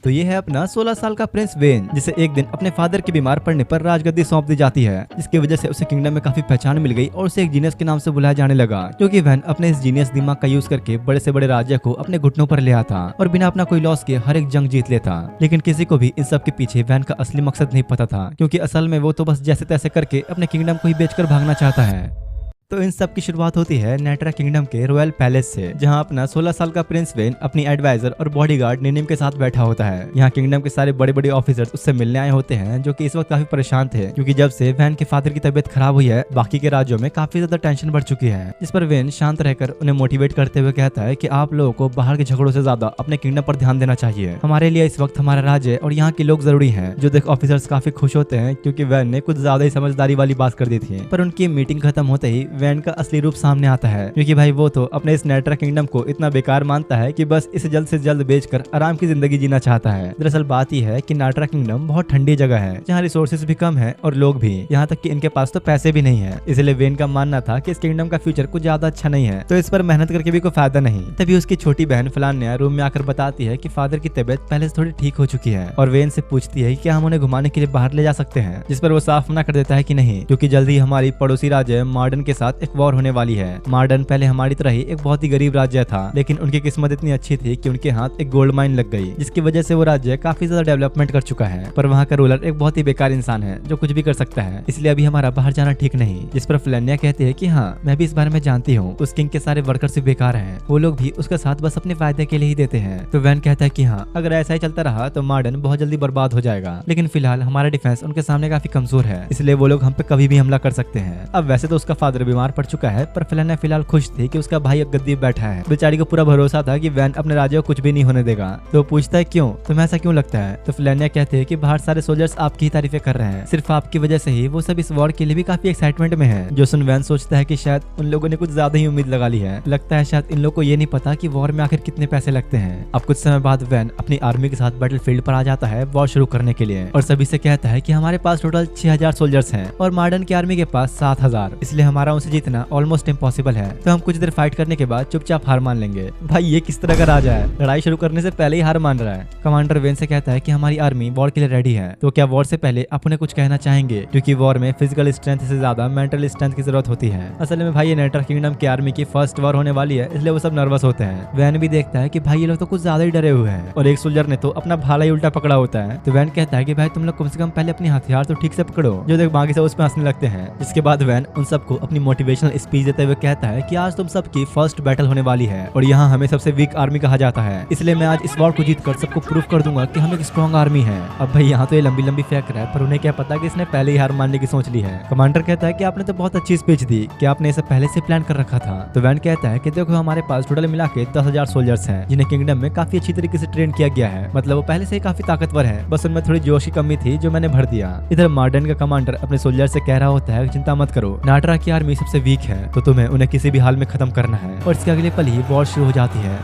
तो ये है अपना 16 साल का प्रिंस वेन, जिसे एक दिन अपने फादर के बीमार पड़ने पर राजगद्दी सौंप दी जाती है, जिसकी वजह से उसे किंगडम में काफी पहचान मिल गई और उसे एक जीनियस के नाम से बुलाया जाने लगा, क्योंकि वैन अपने इस जीनियस दिमाग का यूज करके बड़े से बड़े राज्य को अपने घुटनों पर ले आता और बिना अपना कोई लॉस के हर एक जंग जीत लेता। लेकिन किसी को भी इन सब के पीछे वैन का असली मकसद नहीं पता था, क्योंकि असल में वो तो बस जैसे तैसे करके अपने किंगडम को ही बेचकर भागना चाहता है। तो इन सब की शुरुआत होती है नेट्रा किंगडम के रॉयल पैलेस से, जहां अपना 16 साल का प्रिंस वेन अपनी एडवाइजर और बॉडीगार्ड निनिम के साथ बैठा होता है। यहाँ किंगडम के सारे बड़े बड़े ऑफिसर्स उससे मिलने आए होते हैं, जो कि इस वक्त काफी परेशान थे, क्योंकि जब से वैन के फादर की तबीयत खराब हुई है बाकी के राज्यों में काफी ज्यादा टेंशन बढ़ चुकी है। जिस पर वेन शांत रहकर उन्हें मोटिवेट करते हुए कहता है कि आप लोगों को बाहर के झगड़ों से ज्यादा अपने किंगडम पर ध्यान देना चाहिए। हमारे लिए इस वक्त हमारा राज्य और यहाँ के लोग जरूरी है। जो देख ऑफिसर्स काफी खुश होते हैं, क्योंकि वैन ने कुछ ज्यादा ही समझदारी वाली बात कर दी थी। पर उनकी मीटिंग खत्म होते ही वैन का असली रूप सामने आता है, क्योंकि भाई वो तो अपने इस नेट्रा किंगडम को इतना बेकार मानता है कि बस इसे जल्द से जल्द बेचकर आराम की जिंदगी जीना चाहता है। दरअसल बात यह है कि नेट्रा किंगडम बहुत ठंडी जगह है, जहाँ रिसोर्सेज भी कम है और लोग भी, यहाँ तक कि इनके पास तो पैसे भी नहीं है। इसलिए वेन का मानना था कि इस किंगडम का फ्यूचर कुछ ज्यादा अच्छा नहीं है, तो इस पर मेहनत करके भी कोई फायदा नहीं। तभी उसकी छोटी बहन फलान्या रूम में आकर बताती है कि फादर की तबीयत पहले से थोड़ी ठीक हो चुकी है, और वेन से पूछती है कि क्या हम उन्हें घुमाने के लिए बाहर ले जा सकते हैं, जिस पर वो साफ मना कर देता है कि नहीं, क्योंकि जल्द ही हमारी पड़ोसी राज्य मार्डन के साथ एक वॉर होने वाली है। मार्डन पहले हमारी तरह ही एक बहुत ही गरीब राज्य था, लेकिन उनकी किस्मत इतनी अच्छी थी कि उनके हाथ एक गोल्ड माइन लग गई, जिसकी वजह से वो राज्य काफी ज्यादा डेवलपमेंट कर चुका है। पर वहाँ का रूलर एक बहुत ही बेकार इंसान है, जो कुछ भी कर सकता है, इसलिए अभी हमारा बाहर जाना ठीक नहीं। जिस पर फलान्या कहती है कि हाँ, मैं भी इस बारे में जानती हूँ, उस किंग के सारे वर्कर्स भी बेकार हैं, वो लोग भी उसका साथ बस अपने फायदे के लिए ही देते हैं। तो वैन कहता है कि हाँ, अगर ऐसा ही चलता रहा तो मार्डन बहुत जल्दी बर्बाद हो जाएगा, लेकिन फिलहाल हमारा डिफेंस उनके सामने काफी कमजोर है, इसलिए वो लोग हम पे कभी भी हमला कर सकते हैं। अब वैसे तो उसका फादर बीमार पड़ चुका है, पर फलान्या फिलहाल खुश थी कि उसका भाई गद्दी बैठा है। बेचारी को पूरा भरोसा था कि वैन अपने राज्य को कुछ भी नहीं होने देगा। तो पूछता है क्यों, तुम्हें ऐसा क्यों लगता है? तो फलान्या कहते हैं कि बाहर सारे सोल्जर्स आपकी ही तारीफें कर रहे हैं, सिर्फ आपकी वजह से ही वो सब इस वॉर के लिए भी काफी एक्साइटमेंट में है। जो सुन वैन सोचता है कि शायद उन लोगों ने कुछ ज्यादा ही उम्मीद लगा ली है, लगता है शायद इन लोगों को ये नहीं पता कि वॉर में आखिर कितने पैसे लगते हैं। अब कुछ समय बाद वैन अपनी आर्मी के साथ बैटलफील्ड पर आ जाता है वॉर शुरू करने के लिए, और सभी से कहता है कि हमारे पास टोटल 6000 सोल्जर्स हैं और मार्डन की आर्मी के पास 7000, इसलिए हमारा उनसे जीतना ऑलमोस्ट इम्पॉसिबल है। तो हम कुछ देर फाइट करने के बाद चुपचाप हार मान लेंगे। भाई ये किस तरह का राजा है, लड़ाई शुरू करने से पहले ही हार मान रहा है। कमांडर वेन से कहता है कि हमारी आर्मी वॉर के लिए रेडी है, तो क्या वॉर से पहले आप उन्हें कुछ कहना चाहेंगे, क्योंकि वॉर में फिजिकल स्ट्रेंथ से ज्यादा मेंटल स्ट्रेंथ की जरूरत होती है। असल में भाई ये नेट्रा किंगडम की आर्मी की फर्स्ट वॉर होने वाली है, इसलिए वो सब नर्वस होते हैं। वैन भी देखता है कि भाई ये लोग तो कुछ ज्यादा ही डरे हुए हैं, और एक सोल्जर ने तो अपना भाला ही उल्टा पकड़ा होता है। तो वैन कहता है कि भाई तुम लोग कम से कम पहले अपने हथियार तो ठीक से पकड़ो। जो देख बाकी सब उस पर हंसने लगते हैं। जिसके बाद वैन उन सबको अपनी मोटिवेशनल स्पीच देते हुए कहता है कि आज तुम सबकी फर्स्ट बैटल होने वाली है, और यहाँ हमें सबसे वीक आर्मी कहा जाता है, इसलिए मैं आज इस वॉर को जीतकर सबको प्रूफ कर दूंगा कि हम एक स्ट्रॉन्ग आर्मी है। अब भाई यहाँ तो ये लंबी लंबी फेंक रहा है, पर उन्हें क्या पता कि इसने पहले ही हार मानने की सोच ली है। कमांडर कहता है कि आपने तो बहुत अच्छी स्पीच दी, कि आपने इसे पहले से प्लान कर रखा था। तो वैन कहता है कि देखो हमारे पास टोटल मिला के 10,000 सोल्जर्स हैं, जिन्हें किंगडम में काफी अच्छी तरीके से ट्रेन किया गया है, मतलब वो पहले से ही काफी ताकतवर है, बस उनमें थोड़ी जोश की कमी थी जो मैंने भर दिया। इधर मार्डन का कमांडर अपने सोल्जर से कह रहा होता है चिंता मत करो, नेट्रा की आर्मी सबसे वीक है, तो तुम्हें उन्हें किसी भी हाल में खत्म करना है। और इसके अगले पल ही वॉर शुरू हो जाती है।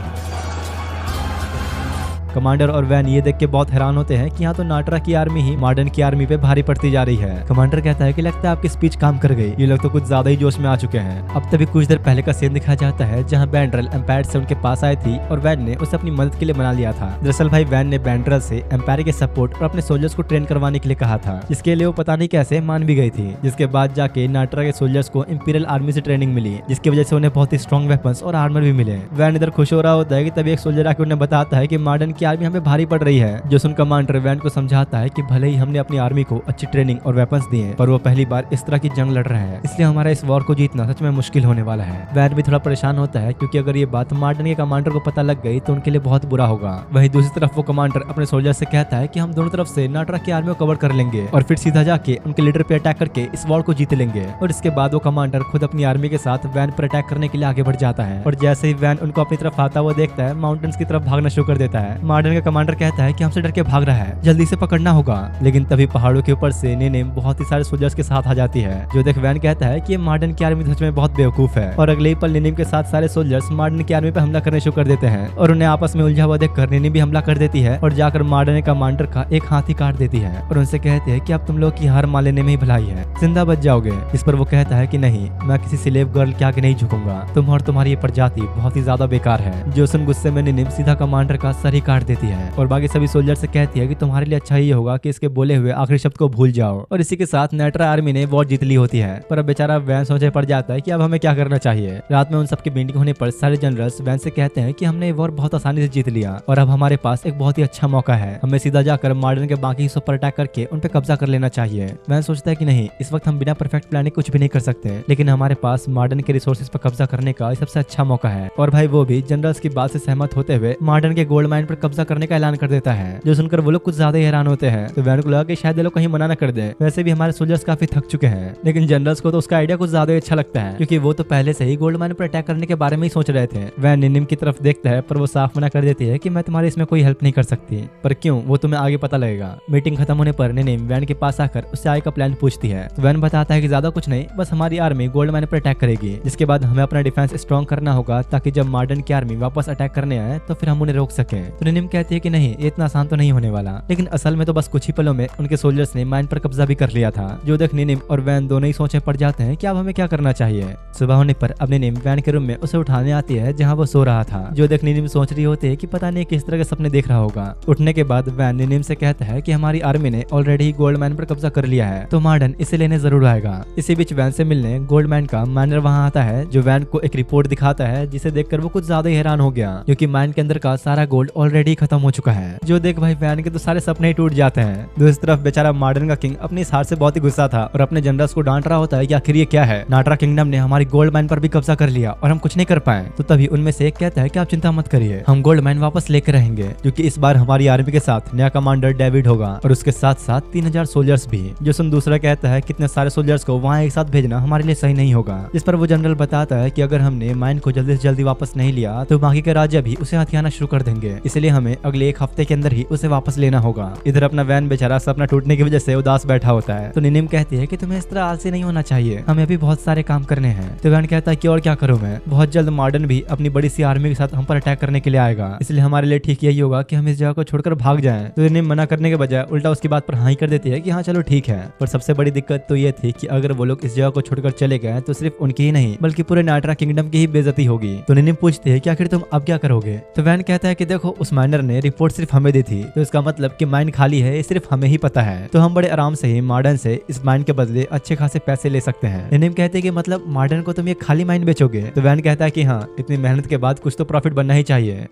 कमांडर और वैन ये देख के बहुत हैरान होते हैं कि यहाँ तो नेट्रा की आर्मी ही मार्डन की आर्मी पे भारी पड़ती जा रही है। कमांडर कहता है कि लगता है आपकी स्पीच काम कर गई, ये लोग तो कुछ ज्यादा ही जोश में आ चुके हैं। अब तभी कुछ देर पहले का सीन दिखाया जाता है जहाँ बैंड्रल एम्पायर से उनके पास आई थी और वैन ने उसे अपनी मदद के लिए बना लिया था। दरअसल भाई वैन ने बैंड्रल से एम्पायर के सपोर्ट और अपने सोल्जर्स को ट्रेन करवाने के लिए कहा था, जिसके लिए वो पता नहीं कैसे मान भी गई थी। जिसके बाद जाके नेट्रा के सोल्जर्स को इंपीरियल आर्मी से ट्रेनिंग मिली, जिसकी वजह से उन्हें बहुत ही स्ट्रॉन्ग वेपन्स और आर्मर भी मिले। वैन इधर खुश हो रहा होता है कि तभी एक सोल्जर आके उन्हें बताता है कि मार्डन की आर्मी हमें भारी पड़ रही है। जो सुन कमांडर वैन को समझाता है कि भले ही हमने अपनी आर्मी को अच्छी ट्रेनिंग और वेपन्स दिए, पर वो पहली बार इस तरह की जंग लड़ रहे हैं, इसलिए हमारा इस वॉर को जीतना सच में मुश्किल होने वाला है। वैन भी थोड़ा परेशान होता है, क्योंकि अगर ये बात मार्डन के कमांडर को पता लग गई तो उनके लिए बहुत बुरा होगा। वहीं दूसरी तरफ वो कमांडर अपने सोल्जर से कहता है कि हम दोनों तरफ से नेट्रा की आर्मी को कवर कर लेंगे और फिर सीधा जाके उनके लीडर पे अटैक करके इस वॉर को जीत लेंगे। और इसके बाद वो कमांडर खुद अपनी आर्मी के साथ वैन पर अटैक करने के लिए आगे बढ़ जाता है, और जैसे ही वैन उनको अपनी तरफ आता हुआ देखता है, माउंटेन्स की तरफ भागना शुरू कर देता है। मार्डन का कमांडर कहता है कि हमसे डर के भाग रहा है, जल्दी से पकड़ना होगा। लेकिन तभी पहाड़ों के ऊपर से निनिम बहुत ही सारे सोल्जर्स के साथ आ जाती है। जो देख वैन कहता है कि ये मार्डन की आर्मी सच में बहुत बेवकूफ है, और अगले ही पल निनिम के साथ सारे सोल्जर्स मार्डन की आर्मी पर हमला करने शुरू कर देते हैं, और उन्हें आपस में उलझा हुआ देखकर निनिम भी हमला कर देती है और जाकर मार्डन कमांडर का एक हाथ ही काट देती है, और उनसे कहते हैं कि अब तुम लोग की हार मान लेने में ही भलाई है, जिंदा बच जाओगे। इस पर वो कहता है कि नहीं, मैं किसी स्लेव गर्ल के आगे नहीं झुकूंगा, तुम और तुम्हारी ये प्रजाति बहुत ही ज्यादा बेकार है। जो सुन गुस्से में निनिम सीधा कमांडर का सर ही काट काट देती है और बाकी सभी सोल्जर से कहती है कि तुम्हारे लिए अच्छा ये होगा कि इसके बोले हुए आखिरी शब्द को भूल जाओ। और इसी के साथ नाइट्रा आर्मी ने वॉर जीत ली होती है। पर अब बेचारा वैन सोचे पड़ जाता है कि अब हमें क्या करना चाहिए। रात में उन सबकी मीटिंग होने पर सारे जनरल्स वैन से कहते हैं कि हमने वॉर बहुत आसानी से जीत लिया और अब हमारे पास एक बहुत ही अच्छा मौका है। हमें सीधा जाकर मॉडर्न के बाकी हिस्सों पर अटैक करके उन पे कब्जा कर लेना चाहिए। वैन सोचता है कि नहीं, इस वक्त हम बिना परफेक्ट प्लानिंग कुछ भी नहीं कर सकते, लेकिन हमारे पास मॉडर्न के रिसोर्सेज पर कब्जा करने का सबसे अच्छा मौका है। और भाई वो भी जनरल्स की बात से सहमत होते हुए मॉडर्न के गोल्ड माइन पर कब्जा करने का ऐलान कर देता है, जो सुनकर वो लोग कुछ ज्यादा ही हैरान होते हैं। तो वैन को लगा कि शायद ये लोग कहीं मना न कर दे। वैसे भी हमारे सोल्जर्स काफी थक चुके हैं, लेकिन जनरल्स को तो उसका आइडिया कुछ ज्यादा ही अच्छा लगता है, क्योंकि वो तो पहले से ही गोल्ड माइन पर अटैक करने के बारे में ही सोच रहे थे। वैन निनिम की तरफ देखता है, पर वो साफ मना कर देती है कि मैं तुम्हारी इसमें कोई हेल्प नहीं कर सकती। पर क्यों, वो तुम्हें आगे पता लगेगा। मीटिंग खत्म होने पर निनिम वैन के पास आकर उससे आगे का प्लान पूछती है। तो वैन बताता है कि ज्यादा कुछ नहीं, बस हमारी आर्मी गोल्ड माइन पर अटैक करेगी, जिसके बाद हमें अपना डिफेंस स्ट्रॉन्ग करना होगा, ताकि जब मॉडर्न की आर्मी वापस अटैक करने आए तो फिर हम उन्हें रोक सके। तो निनिम कहती है कि नहीं, ये इतना आसान तो नहीं होने वाला, लेकिन असल में तो बस कुछ ही पलों में उनके सोल्जर्स ने माइन पर कब्जा भी कर लिया था। जो देख निनिम और वैन दोनों ही सोचे पड़ जाते हैं कि अब हमें क्या करना चाहिए। सुबह होने पर अब निनिम वैन के रूम में उसे उठाने आती है जहाँ वो सो रहा था। जो देख निनिम सोच रही होती है कि पता नहीं किस तरह के सपने देख रहा होगा। उठने के बाद वैन निनिम से कहता है कि हमारी आर्मी ने ऑलरेडी गोल्ड माइन पर कब्जा कर लिया है, तो मॉडर्न इसे लेने जरूर आएगा। इसी बीच वैन से मिलने गोल्ड माइन का माइनर वहाँ आता है, जो वैन को एक रिपोर्ट दिखाता है, जिसे देखकर वो कुछ ज्यादा ही हैरान हो गया, क्योंकि माइन के अंदर का सारा गोल्ड ऑलरेडी खत्म हो चुका है। जो देख भाई वैन के तो सारे सपने ही टूट जाते हैं। दूसरी तरफ बेचारा मॉडर्न का किंग अपनी इस हार से बहुत ही गुस्सा था और अपने जनरल्स को डांट रहा होता है कि आखिर ये क्या है, नाटरा किंगडम ने हमारी गोल्ड माइन पर भी कब्जा कर लिया और हम कुछ नहीं कर पाए। तो तभी उनमें से एक कहता है कि आप चिंता मत करिए, हम गोल्ड माइन वापस लेकर रहेंगे, क्योंकि इस बार हमारी आर्मी के साथ नया कमांडर डेविड होगा और उसके साथ साथ 3000 सोल्जर्स भी। जो सुन दूसरा कहता है कितने सारे सोल्जर्स को वहाँ एक साथ भेजना हमारे लिए सही नहीं होगा। जिस पर वो जनरल बताता है कि अगर हमने माइन को जल्दी से जल्दी वापस नहीं लिया तो बाकी के राज्य भी उसे हथियाना शुरू कर देंगे, इसलिए हमें अगले एक हफ्ते के अंदर ही उसे वापस लेना होगा। इधर अपना वैन बेचारा सपना टूटने की वजह से उदास बैठा होता है। तो निनिम कहती है कि तुम्हें इस तरह आलसी नहीं होना चाहिए, हमें अभी बहुत सारे काम करने हैं। तो वैन कहता है कि और क्या करूं मैं, बहुत जल्द मॉडर्न भी अपनी बड़ी सी आर्मी के साथ हम पर अटैक करने के लिए आएगा, इसलिए हमारे लिए ठीक यही होगा कि हम इस जगह को छोड़कर भाग जाएं। तो निनिम मना करने के बजाय उल्टा उसकी बात पर हाँ ही कर देती है कि हाँ चलो ठीक है। पर सबसे बड़ी दिक्कत तो ये थी कि अगर वो लोग इस जगह को छोड़कर चले गए तो सिर्फ उनकी ही नहीं बल्कि पूरे नाटरा किंगडम की ही बेइज्जती होगी। तो निनिम पूछती है कि आखिर तुम अब क्या करोगे। तो वैन कहता है कि देखो, उस माइनर ने रिपोर्ट सिर्फ हमें दी थी, तो इसका मतलब कि माइन खाली है ये सिर्फ हमें ही पता है, तो हम बड़े आराम से ही मॉडर्न से इस माइन के बदले अच्छे खासे पैसे ले सकते हैं। निनिम कहते हैं कि मतलब मॉडर्न को तुम ये खाली माइन बेचोगे। तो वैन कहता है कि हाँ, इतनी मेहनत के बाद कुछ तो प्रॉफिट बनना ही चाहिए।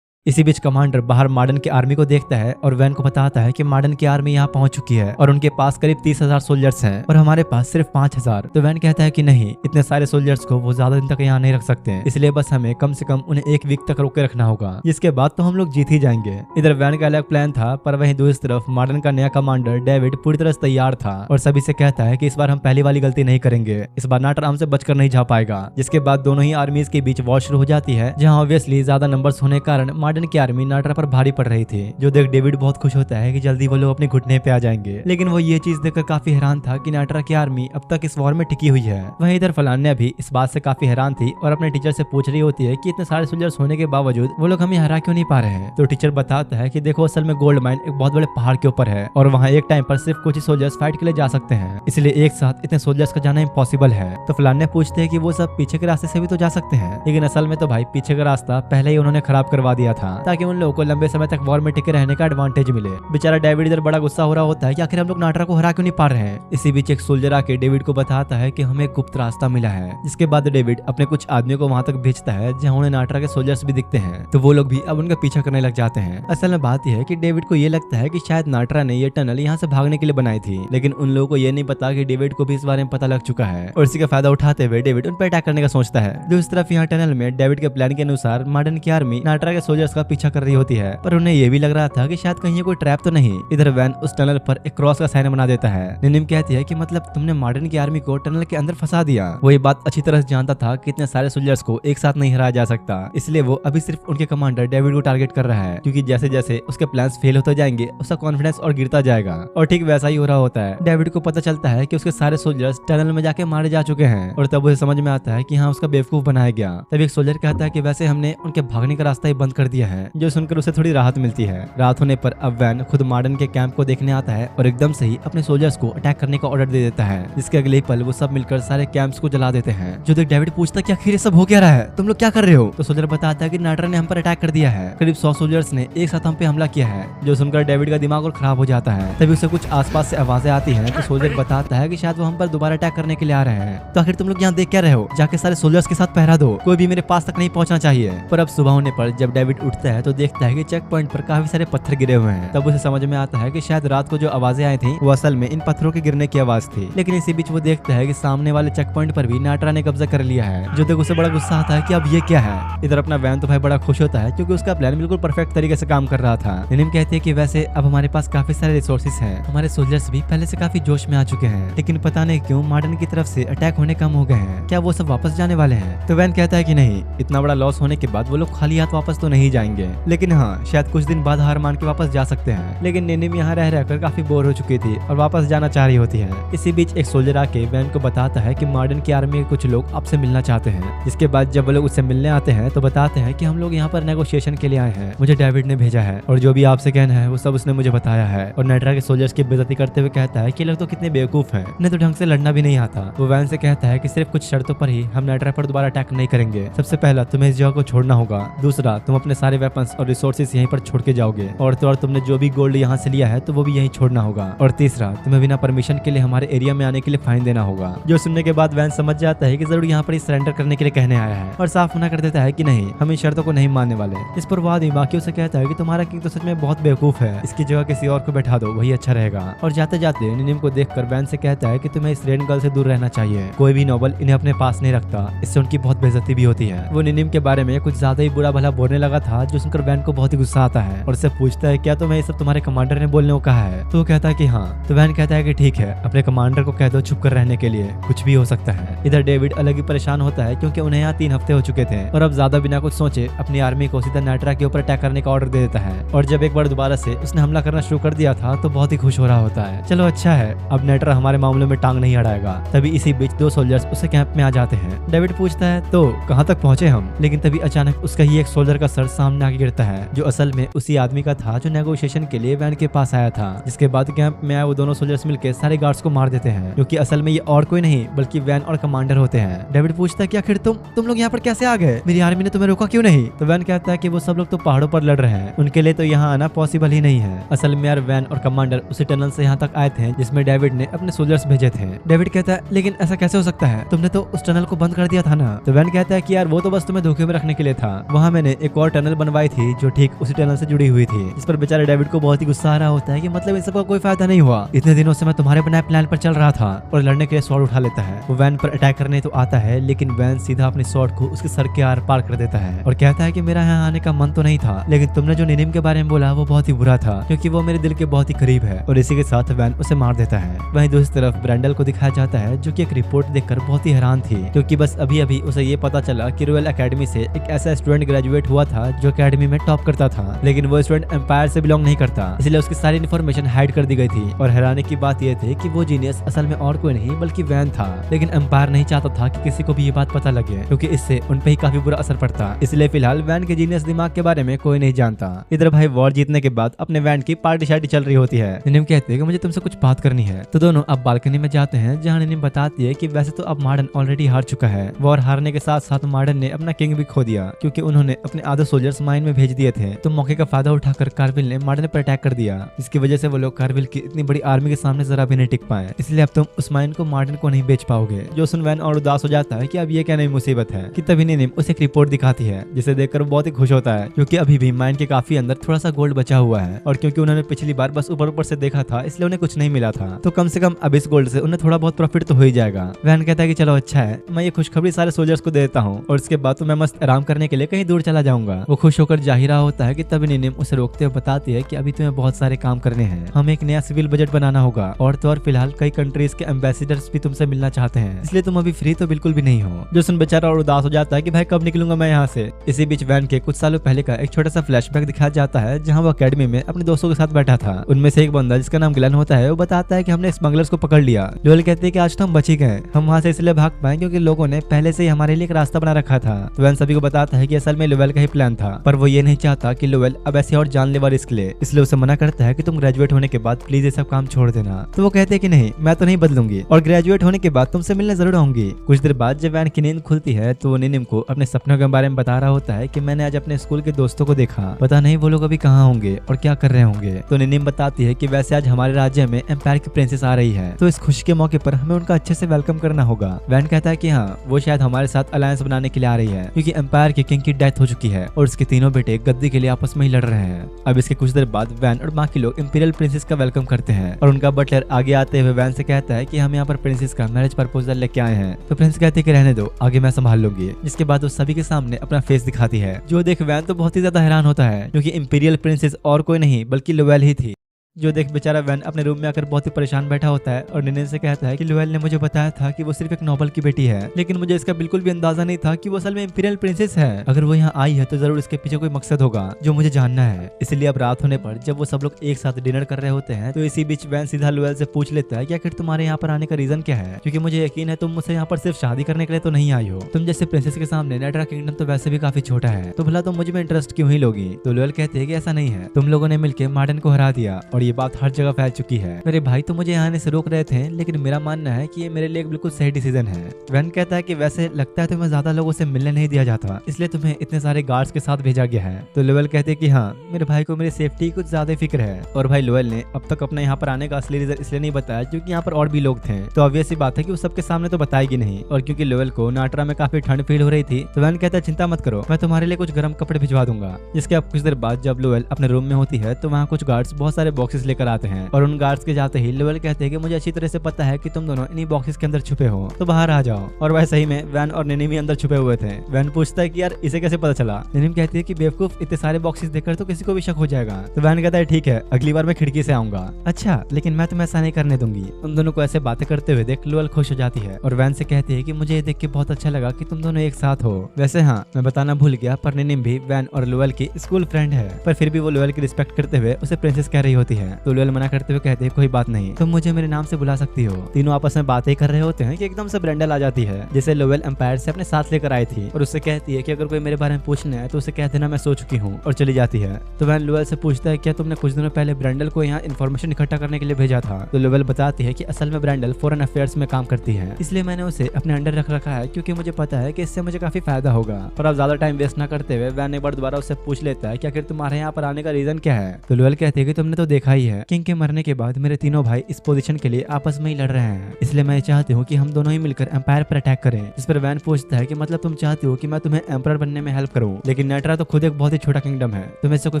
इसी बीच कमांडर बाहर मॉडर्न की आर्मी को देखता है और वैन को बताता है कि मॉडर्न की आर्मी यहाँ पहुंच चुकी है और उनके पास करीब 30,000 सोल्जर्स हैं और हमारे पास सिर्फ 5,000। तो वैन कहता है कि नहीं, इतने सारे सोल्जर्स को वो ज्यादा दिन तक यहाँ नहीं रख सकते, इसलिए बस हमें कम से कम उन्हें एक वीक तक रोक के रखना होगा, जिसके बाद तो हम लोग जीत ही जाएंगे। इधर वैन का अलग प्लान था, पर वहीं दूसरी तरफ मॉडर्न का नया कमांडर डेविड पूरी तरह से तैयार था और सभी से कहता है कि इस बार हम पहली वाली गलती नहीं करेंगे, इस बार नाटरा हमसे बचकर नहीं जा पाएगा। जिसके बाद दोनों ही आर्मीज के बीच वॉर शुरू हो जाती है, जहाँ ऑब्वियसली ज्यादा नंबर्स होने के कारण मॉडर्न की आर्मी नाटरा पर भारी पड़ रही थी। जो देख डेविड बहुत खुश होता है कि जल्दी वो लोग अपने घुटने पे आ जाएंगे, लेकिन वो ये चीज देखकर काफी हैरान था कि नाटरा की आर्मी अब तक इस वॉर में टिकी हुई है। वहीं इधर फलान्या भी इस बात से काफी हैरान थी और अपने टीचर से पूछ रही होती है कि इतने सारे सोल्जर्स होने के बावजूद वो लोग हमें हरा क्यों नहीं पा रहे हैं। तो टीचर बताता है कि देखो, असल में गोल्ड माइन एक बहुत बड़े पहाड़ के ऊपर है और वहाँ एक टाइम पर सिर्फ कुछ ही सोल्जर्स फाइट के लिए जा सकते हैं, इसलिए एक साथ इतने सोल्जर्स का जाना इम्पॉसिबल है। तो फलान्या पूछते हैं कि वो सब पीछे के रास्ते से भी तो जा सकते हैं, लेकिन असल में तो भाई पीछे का रास्ता पहले ही उन्होंने खराब करवा दिया था, ताकि उन लोगों को लंबे समय तक वॉर में टिके रहने का एडवांटेज मिले। बेचारा डेविड इधर बड़ा गुस्सा हो रहा होता है कि आखिर हम लोग नाटरा को हरा क्यों नहीं पा रहे हैं। इसी बीच एक सोल्जर आके डेविड को बताता है कि हमें गुप्त रास्ता मिला है, जिसके बाद डेविड अपने कुछ आदमियों को वहां तक भेजता है जहां उन्हें नाटरा के सोल्जर्स भी दिखते हैं। तो वो लोग भी अब उनका पीछा करने लग जाते हैं। असल में बात यह है कि डेविड को ये लगता है कि शायद नाटरा ने ये टनल यहाँ से भागने के लिए बनाई थी, लेकिन उन लोगों को ये नहीं पता कि डेविड को भी इस बारे में पता लग चुका है और इसी का फायदा उठाते हुए डेविड उन पर अटैक करने का सोचता है। दूसरी तरफ यहाँ टनल में डेविड के प्लान के अनुसार मॉडर्न की आर्मी नाटरा के सोल्जर्स का पीछा कर रही होती है, पर उन्हें ये भी लग रहा था कि शायद कहीं कोई ट्रैप तो नहीं। इधर वैन उस टनल पर एक क्रॉस का साइन बना देता है। निनिम कहती है कि मतलब तुमने मॉडर्न की आर्मी को टनल के अंदर फंसा दिया। वो ये बात अच्छी तरह से जानता था कि इतने सारे सोल्जर्स को एक साथ नहीं हराया जा सकता, इसलिए वो अभी सिर्फ उनके कमांडर डेविड को टारगेट कर रहा है, क्योंकि जैसे जैसे उसके प्लान्स फेल होते जाएंगे उसका कॉन्फिडेंस और गिरता जाएगा। और ठीक वैसा ही हो रहा होता है। डेविड को पता चलता है कि उसके सारे सोल्जर्स टनल में जाके मारे जा चुके हैं और तब उसे समझ में आता है कि हाँ, उसका बेवकूफ बनाया गया। तब एक सोल्जर कहता है कि वैसे हमने उनके भागने का रास्ता ही बंद कर दिया है, जो सुनकर उसे थोड़ी राहत मिलती है। रात होने पर अब वैन खुद मार्डन के कैंप को देखने आता है और एकदम से ही अपने सोल्जर्स को अटैक करने का ऑर्डर दे देता है, जिसके अगले ही पल वो सब मिलकर सारे कैंप्स को जला देते हैं। जो देख डेविड पूछता है कि आखिर ये सब हो क्या रहा है, तुम लोग क्या कर रहे हो? तो सोल्जर बताता है कि नाइट्रा ने हम पर अटैक कर दिया है, करीब 100 सोल्जर्स ने एक साथ हम पे हमला किया है। जो सुनकर डेविड का दिमाग और खराब हो जाता है। तभी उसे कुछ आसपास से आवाजें आती हैं, तो सोल्जर बताता है कि शायद वो हम पर दोबारा अटैक करने के लिए आ रहे हैं। तो आखिर तुम लोग यहाँ देख क्या रहे हो? जाके सारे सोल्जर्स के साथ पहरा दो, कोई भी मेरे पास तक नहीं पहुंचना चाहिए। पर अब सुबह होने पर जब डेविड उठता है तो देखता है कि चेक पॉइंट पर काफी सारे पत्थर गिरे हुए हैं। तब उसे समझ में आता है कि शायद रात को जो आवाजें आई थी वो असल में इन पत्थरों के गिरने की आवाज थी। लेकिन इसी बीच वो देखता है कि सामने वाले चेक पॉइंट पर भी नाइट्रा ने कब्जा कर लिया है। जो देख उसे बड़ा गुस्सा आता है कि अब ये क्या है। इधर अपना वैन तो भाई बड़ा खुश होता है क्योंकि उसका प्लान बिल्कुल परफेक्ट तरीके से काम कर रहा था। निनिम कहती है कि वैसे अब हमारे पास काफी सारे रिसोर्सेज हैं, हमारे सोल्जर्स भी पहले से काफी जोश में आ चुके हैं, लेकिन पता नहीं क्यों मार्डन की तरफ से अटैक होने कम हो गए हैं। क्या वो सब वापस जाने वाले हैं? तो वैन कहता है कि नहीं, इतना बड़ा लॉस होने के बाद वो लोग खाली हाथ वापस तो नहीं जाएंगे, लेकिन हाँ शायद कुछ दिन बाद हार मान के वापस जा सकते हैं। लेकिन निनिम यहाँ रह रहकर काफी बोर हो चुकी थी और वापस जाना चाह रही होती है। इसी बीच एक सोल्जर आके वैन को बताता है कि मार्डन की आर्मी के कुछ लोग आपसे मिलना चाहते हैं। जिसके बाद जब वो लोग उससे मिलने आते हैं तो बताते हैं कि हम लोग यहाँ पर नेगोशिएशन के लिए आए हैं, मुझे डेविड ने भेजा है और जो भी आपसे कहना है वो सब उसने मुझे बताया है। और नाइट्रा के सोल्जर्स की बेइज्जती करते हुए कहता है कि लोग तो कितने बेवकूफ हैं, इन्हें तो ढंग से लड़ना भी नहीं आता। वो वैन से कहता है कि सिर्फ कुछ शर्तों पर ही हम नाइट्रा पर दोबारा अटैक नहीं करेंगे। सबसे पहला, तुम्हें इस जगह को छोड़ना होगा। दूसरा, तुम अपने सारे वेपन्स और रिसोर्सेज यहीं पर छोड़ के जाओगे। और तो और तुमने जो भी गोल्ड यहाँ से लिया है तो वो भी यहीं छोड़ना होगा। और तीसरा, तुम्हें बिना परमिशन के लिए हमारे एरिया में आने के लिए फाइन देना होगा। जो सुनने के बाद वैन समझ जाता है कि जरूर यहाँ पर सरेंडर करने के लिए कहने आया है और साफ मना कर देता है कि नहीं, हम इन शर्तों को नहीं मानने वाले। इस पर वो आदमी बाकियों से कहता है कि तुम्हारा किंग तो सच में बहुत बेवकूफ है, इसकी जगह किसी और को बैठा दो, वही अच्छा रहेगा। और जाते जाते निनिम को देखकर वैन से कहता है कि तुम्हें इस रेन गर्ल से दूर रहना चाहिए, कोई भी नोबल इन्हें अपने पास नहीं रखता, इससे उनकी बहुत बेइज्जती भी होती है। वो निनिम के बारे में कुछ ज्यादा ही बुरा भला बोलने लगा था, जो सुनकर वैन को बहुत ही गुस्सा आता है और उससे पूछता है क्या तुम्हें ये सब तुम्हारे कमांडर ने बोलने को कहा है? तो वो कहता है कि हाँ। तो वैन कहता है कि ठीक है, अपने कमांडर को कह दो चुप कर रहने के लिए, कुछ भी हो सकता है। इधर डेविड अलग ही परेशान होता है क्योंकि उन्हें यहाँ 3 हफ्ते हो चुके थे और अब ज्यादा बिना कुछ सोचे अपनी आर्मी को सीधा नाइट्रा के ऊपर अटैक करने का ऑर्डर दे देता है। और जब एक बार दोबारा से उसने हमला करना शुरू कर दिया था तो बहुत ही खुश हो रहा होता है। चलो अच्छा है, अब नाइट्रा हमारे मामलों में टांग नहीं अड़ाएगा। तभी इसी बीच 2 सोल्जर्स उसके कैंप में आ जाते हैं। डेविड पूछता है तो कहाँ तक पहुंचे हम? लेकिन तभी अचानक उसका ही एक सोल्जर का सर सामने आके गिरता है, जो असल में उसी आदमी का था जो नेगोशिएशन के लिए वैन के पास आया था। जिसके बाद कैंप में आए वो दोनों सोल्जर्स मिलकर सारे गार्ड्स को मार देते हैं, क्योंकि असल में ये और कोई नहीं बल्कि वैन और कमांडर होते हैं। डेविड पूछता है कि आखिर तुम लोग यहाँ पर कैसे आ गए? मेरी आर्मी ने तुम्हें रोका क्यों नहीं? तो वैन कहता है कि वो सब लोग तो पहाड़ों पर लड़ रहे हैं, उनके लिए तो यहाँ आना पॉसिबल ही नहीं है। असल में यार वैन और कमांडर उसी टनल से यहाँ तक आए थे जिसमें डेविड ने अपने सोल्जर्स भेजे थे। डेविड कहता है लेकिन ऐसा कैसे हो सकता है, तुमने तो उस टनल को बंद कर दिया था ना? तो वैन कहता है कि यार वो तो बस तुम्हें धोखे में रखने के लिए था, वहाँ मैंने एक और टनल बनवाई थी जो ठीक उसी टनल से जुड़ी हुई थी। इस पर बेचारे डेविड को बहुत ही गुस्सा आ रहा होता है कि मतलब इन सब का कोई फायदा नहीं हुआ, इतने दिनों से मैं तुम्हारे बनाए प्लान पर चल रहा था। और लड़ने के लिए स्वॉर्ड उठा लेता है। वो वैन पर अटैक करने तो आता है, लेकिन वैन सीधा अपने स्वॉर्ड को उसके सर के आर पार कर देता है और कहता है कि मेरा यहाँ आने का मन तो नहीं था, लेकिन तुमने जो निनिम के बारे में बोला वो बहुत ही बुरा था, क्योंकि वो मेरे दिल के बहुत ही करीब है। और इसी के साथ वैन उसे मार देता है। वहीं दूसरी तरफ ब्रैंडल को दिखाया जाता है, जो कि एक रिपोर्ट देखकर बहुत ही हैरान थी, क्योंकि बस अभी अभी उसे ये पता चला कि रॉयल एकेडमी से एक ऐसा स्टूडेंट ग्रेजुएट हुआ था जो एकेडमी में टॉप करता था, लेकिन वो स्टूडेंट एम्पायर से बिलोंग नहीं करता, इसलिए उसकी सारी इन्फॉर्मेशन हाइड कर दी गई थी। और हैरानी की बात यह थी कि वो जीनियस असल में और कोई नहीं बल्कि वैन था, लेकिन एम्पायर नहीं चाहता था कि किसी को भी ये बात पता लगे, क्योंकि इससे उन पे ही काफी बुरा असर पड़ता। इसलिए फिलहाल वैन के जीनियस दिमाग के बारे में कोई नहीं जानता। इधर भाई वॉर जीतने के बाद अपने वैन की पार्टी शार्टी चल रही होती है। निनिम कहते हैं कि मुझे तुमसे कुछ बात करनी है। तो दोनों अब बालकनी में जाते हैं, जहाँ निनिम बताती है कि वैसे तो अब मार्डन ऑलरेडी हार चुका है। वॉर हारने के साथ साथ मार्डन ने अपना किंग भी खो दिया, क्योंकि उन्होंने अपने आधे सोल्जर्स माइन में भेज दिए थे। तो मौके का फायदा उठाकर कार्विल ने मार्डन पर अटैक कर दिया, जिसकी वजह से वो लोग कार्विल की इतनी बड़ी आर्मी के सामने जरा भी नहीं टिक पाए। इसलिए अब तुम उस माइन को मार्डन को नहीं बेच पाओगे। जो सुन वैन और उदास हो जाता है कि अब ये क्या नई मुसीबत है, कि तभी निनिम उसे एक रिपोर्ट दिखाती है, जिसे देखकर वो बहुत ही खुश होता है, क्योंकि अभी भी माइन के काफी अंदर थोड़ा सा गोल्ड बचा हुआ है। और क्योंकि उन्होंने पिछली बार बस ऊपर ऊपर से देखा था, इसलिए उन्हें कुछ नहीं मिला था, तो कम से कम अब इस गोल्ड से उन्हें थोड़ा बहुत प्रॉफिट तो हो ही जाएगा। वैन कहता है कि चलो अच्छा है, मैं ये खुशखबरी सारे सोल्जर्स को दे देता हूँ और इसके बाद तो मैं मस्त आराम करने के लिए कहीं दूर चला जाऊंगा। वो खुश होकर जा ही रहा होता है कि तभी निनिम उसे रोकते हुए बताती है कि अभी तुम्हें बहुत सारे काम करने हैं, हमें एक नया सिविल बजट बनाना होगा, और तो और फिलहाल कई कंट्रीज के एम्बेसडर्स भी तुमसे मिलना चाहते हैं, इसलिए तुम अभी फ्री तो बिल्कुल भी नहीं हो। जो सुन बेचारा और उदास हो जाता है कि भाई कब निकलूंगा मैं यहाँ से। इसी बीच वैन के कुछ सालों पहले का एक छोटा सा फ्लैशबैक दिखाया जाता है, जहाँ वो अकेडमी में अपने दोस्तों के साथ बैठा था। उनमें से एक बंदा जिसका नाम ग्लेन होता है, वो बताता है कि हमने स्मगलर्स को पकड़ लिया। लोएल कहते हैं कि आज तो हम बच ही गए, हम वहाँ से इसलिए भाग पाए क्योंकि लोगों ने पहले से ही हमारे लिए एक रास्ता बना रखा था। तो वैन सभी को बताता है कि असल में लोएल का ही प्लान था, था, पर वो ये नहीं चाहता कि लोवेल अब ऐसे और जानलेवा रिस्क ले, इसलिए उसे मना करता है कि तुम ग्रेजुएट होने के बाद प्लीज ये सब काम छोड़ देना। तो वो कहते हैं कि नहीं, मैं तो नहीं बदलूंगी और ग्रेजुएट होने के बाद तुमसे मिलने जरूर आऊंगी। कुछ देर बाद जब वैन की नींद खुलती है तो वो निनिम को अपने सपनों के बारे में बता रहा होता है कि मैंने आज अपने स्कूल के दोस्तों को देखा, पता नहीं वो लोग अभी कहाँ होंगे और क्या कर रहे होंगे। तो निनिम बताती है कि वैसे आज हमारे राज्य में एम्पायर की प्रिंसेस आ रही है, तो इस खुशी के मौके पर हमें उनका अच्छे से वेलकम करना होगा। वैन कहता है कि हाँ, वो शायद हमारे साथ अलायंस बनाने के लिए आ रही है, क्योंकि एम्पायर के किंग की डेथ हो चुकी है और उसके तीनों बेटे गद्दी के लिए आपस में ही लड़ रहे हैं। अब इसके कुछ देर बाद वैन और बाकी लोग इंपीरियल प्रिंसेस का वेलकम करते हैं और उनका बटलर आगे आते हुए वैन से कहता है कि हम यहाँ पर प्रिंसेस का मैरिज प्रपोजल लेके आए हैं। तो प्रिंस कहते हैं कि रहने दो, आगे मैं संभाल लूंगी। जिसके बाद वो सभी के सामने अपना फेस दिखाती है, जो देख वैन तो बहुत ही ज्यादा हैरान होता है, क्योंकि इंपीरियल प्रिंसेस और कोई नहीं बल्कि लोवेल ही थी। जो देख बेचारा वैन अपने रूम में आकर बहुत ही परेशान बैठा होता है और निनिम से कहता है कि लोवेल ने मुझे बताया था कि वो सिर्फ एक नोबल की बेटी है, लेकिन मुझे इसका बिल्कुल भी अंदाजा नहीं था कि वो असल में इंपीरियल प्रिंसेस है। अगर वो यहाँ आई है तो जरूर इसके पीछे कोई मकसद होगा जो मुझे जानना है। इसलिए अब रात होने पर जब वो सब लोग एक साथ डिनर कर रहे होते हैं तो इसी बीच वैन सीधा लोवेल से पूछ लेता है कि आखिर तुम्हारे यहाँ पर आने का रीजन क्या है, क्योंकि मुझे यकीन है तुम मुझसे यहाँ पर सिर्फ शादी करने के लिए तो नहीं आई हो। तुम जैसे प्रिंसेस के सामने नेटरा किंगडम तो वैसे भी काफी छोटा है, तो भला तुम मुझ में इंटरेस्ट क्यों ही लोगी। तो लोवेल कहते हैं कि ऐसा नहीं है, तुम लोगों ने मिलकर मार्डन को हरा दिया और ये बात हर जगह चुकी है। मेरे भाई तो मुझे यहाँ आने से रोक रहे थे, लेकिन मेरा मानना है कि ये मेरे लिए एक बिल्कुल सही डिसीजन है। वैन कहता है कि वैसे लगता है तुम्हें ज्यादा लोगों से मिलने नहीं दिया जाता, इसलिए तुम्हें इतने सारे गार्ड्स के साथ भेजा गया है। तो लोवेल कहते हैं कि हाँ, मेरे भाई को मेरी सेफ्टी कुछ ज्यादा फिक्र है। और भाई लोवेल ने अब तक अपने यहाँ पर आने का असली रीजन इसलिए नहीं बताया क्योंकि यहाँ पर और भी लोग थे, तो ऑब्वियस सी बात है कि वो सबके सामने तो बताएगी नहीं। और क्योंकि लोवेल को नाटरा में काफी ठंड फील हो रही थी, तो वैन कहता है चिंता मत करो, मैं तुम्हारे लिए कुछ गर्म कपड़े भिजवा दूंगा। जिसके अब कुछ देर बाद जब लोवेल अपने रूम में होती है तो वहाँ कुछ गार्ड्स बहुत सारे बॉक्सेस लेकर आते हैं और उन गार्ड्स के जाते ही लोवेल कहते हैं कि मुझे अच्छी तरह से पता है कि तुम दोनों इन्हीं बॉक्सेस के अंदर छुपे हो, तो बाहर आ जाओ। और वह सही में वैन और निनिम भी अंदर छुपे हुए थे। वैन पूछता है कि यार इसे कैसे पता चला। निनिम कहती है कि बेवकूफ, इतने सारे बॉक्सेस देखकर तो किसी को भी शक हो जाएगा। तो वैन कहता है ठीक है, अगली बार मैं खिड़की से आऊंगा। अच्छा, लेकिन मैं तुम्हें ऐसा नहीं करने दूंगी। उन दोनों को ऐसे बातें करते हुए देख लोवेल खुश हो जाती है और वैन से कहती है कि मुझे ये देख के बहुत अच्छा लगा कि तुम दोनों एक साथ हो। वैसे हाँ, मैं बताना भूल गया, पर निनिम भी वैन और लोवेल की स्कूल फ्रेंड है, पर फिर भी वो लोवेल की रिस्पेक्ट करते हुए उसे प्रिंसेस कह रही होती है। तो लोवेल मना करते हुए कहते हैं कोई बात नहीं, तुम मुझे मेरे नाम से बुला सकती हो। तीनों आपस में बातें कर रहे होते हैं कि एकदम से ब्रेंडल आ जाती है, जिसे लोवेल एम्पायर से अपने साथ लेकर आई थी और उससे कहती है कि अगर कोई मेरे बारे में पूछना है तो उसे कह देना मैं सो चुकी हूँ, और चली जाती है। तो वैन लोवेल से पूछता है क्या तुमने कुछ दिनों पहले ब्रेंडल को यहाँ इन्फॉर्मेशन इकट्ठा करने के लिए भेजा था। तो लोवेल बताती है कि असल में ब्रेंडल फॉरेन अफेयर्स में काम करती है, इसलिए मैंने उसे अपने अंडर रख रखा है, क्योंकि मुझे पता है कि इससे मुझे काफी फायदा होगा। पर अब ज्यादा टाइम वेस्ट न करते हुए वैन एक बार दोबारा उससे पूछ लेता है कि आखिर तुम्हारे यहाँ पर आने का रीजन क्या है। तो लोवेल कहती है कि तुमने तो देखा ही है, किंग के मरने के बाद मेरे तीनों भाई इस पोजीशन के लिए आपस में ही लड़ रहे हैं, इसलिए मैं चाहती हूँ कि हम दोनों ही मिलकर एम्पायर पर अटैक करें। इस पर वैन पूछता है कि मतलब तुम चाहती हो कि मैं तुम्हें एम्परर बनने में हेल्प करूँ, लेकिन नेटरा तो खुद एक बहुत ही छोटा किंगडम है, तुम्हें इससे कोई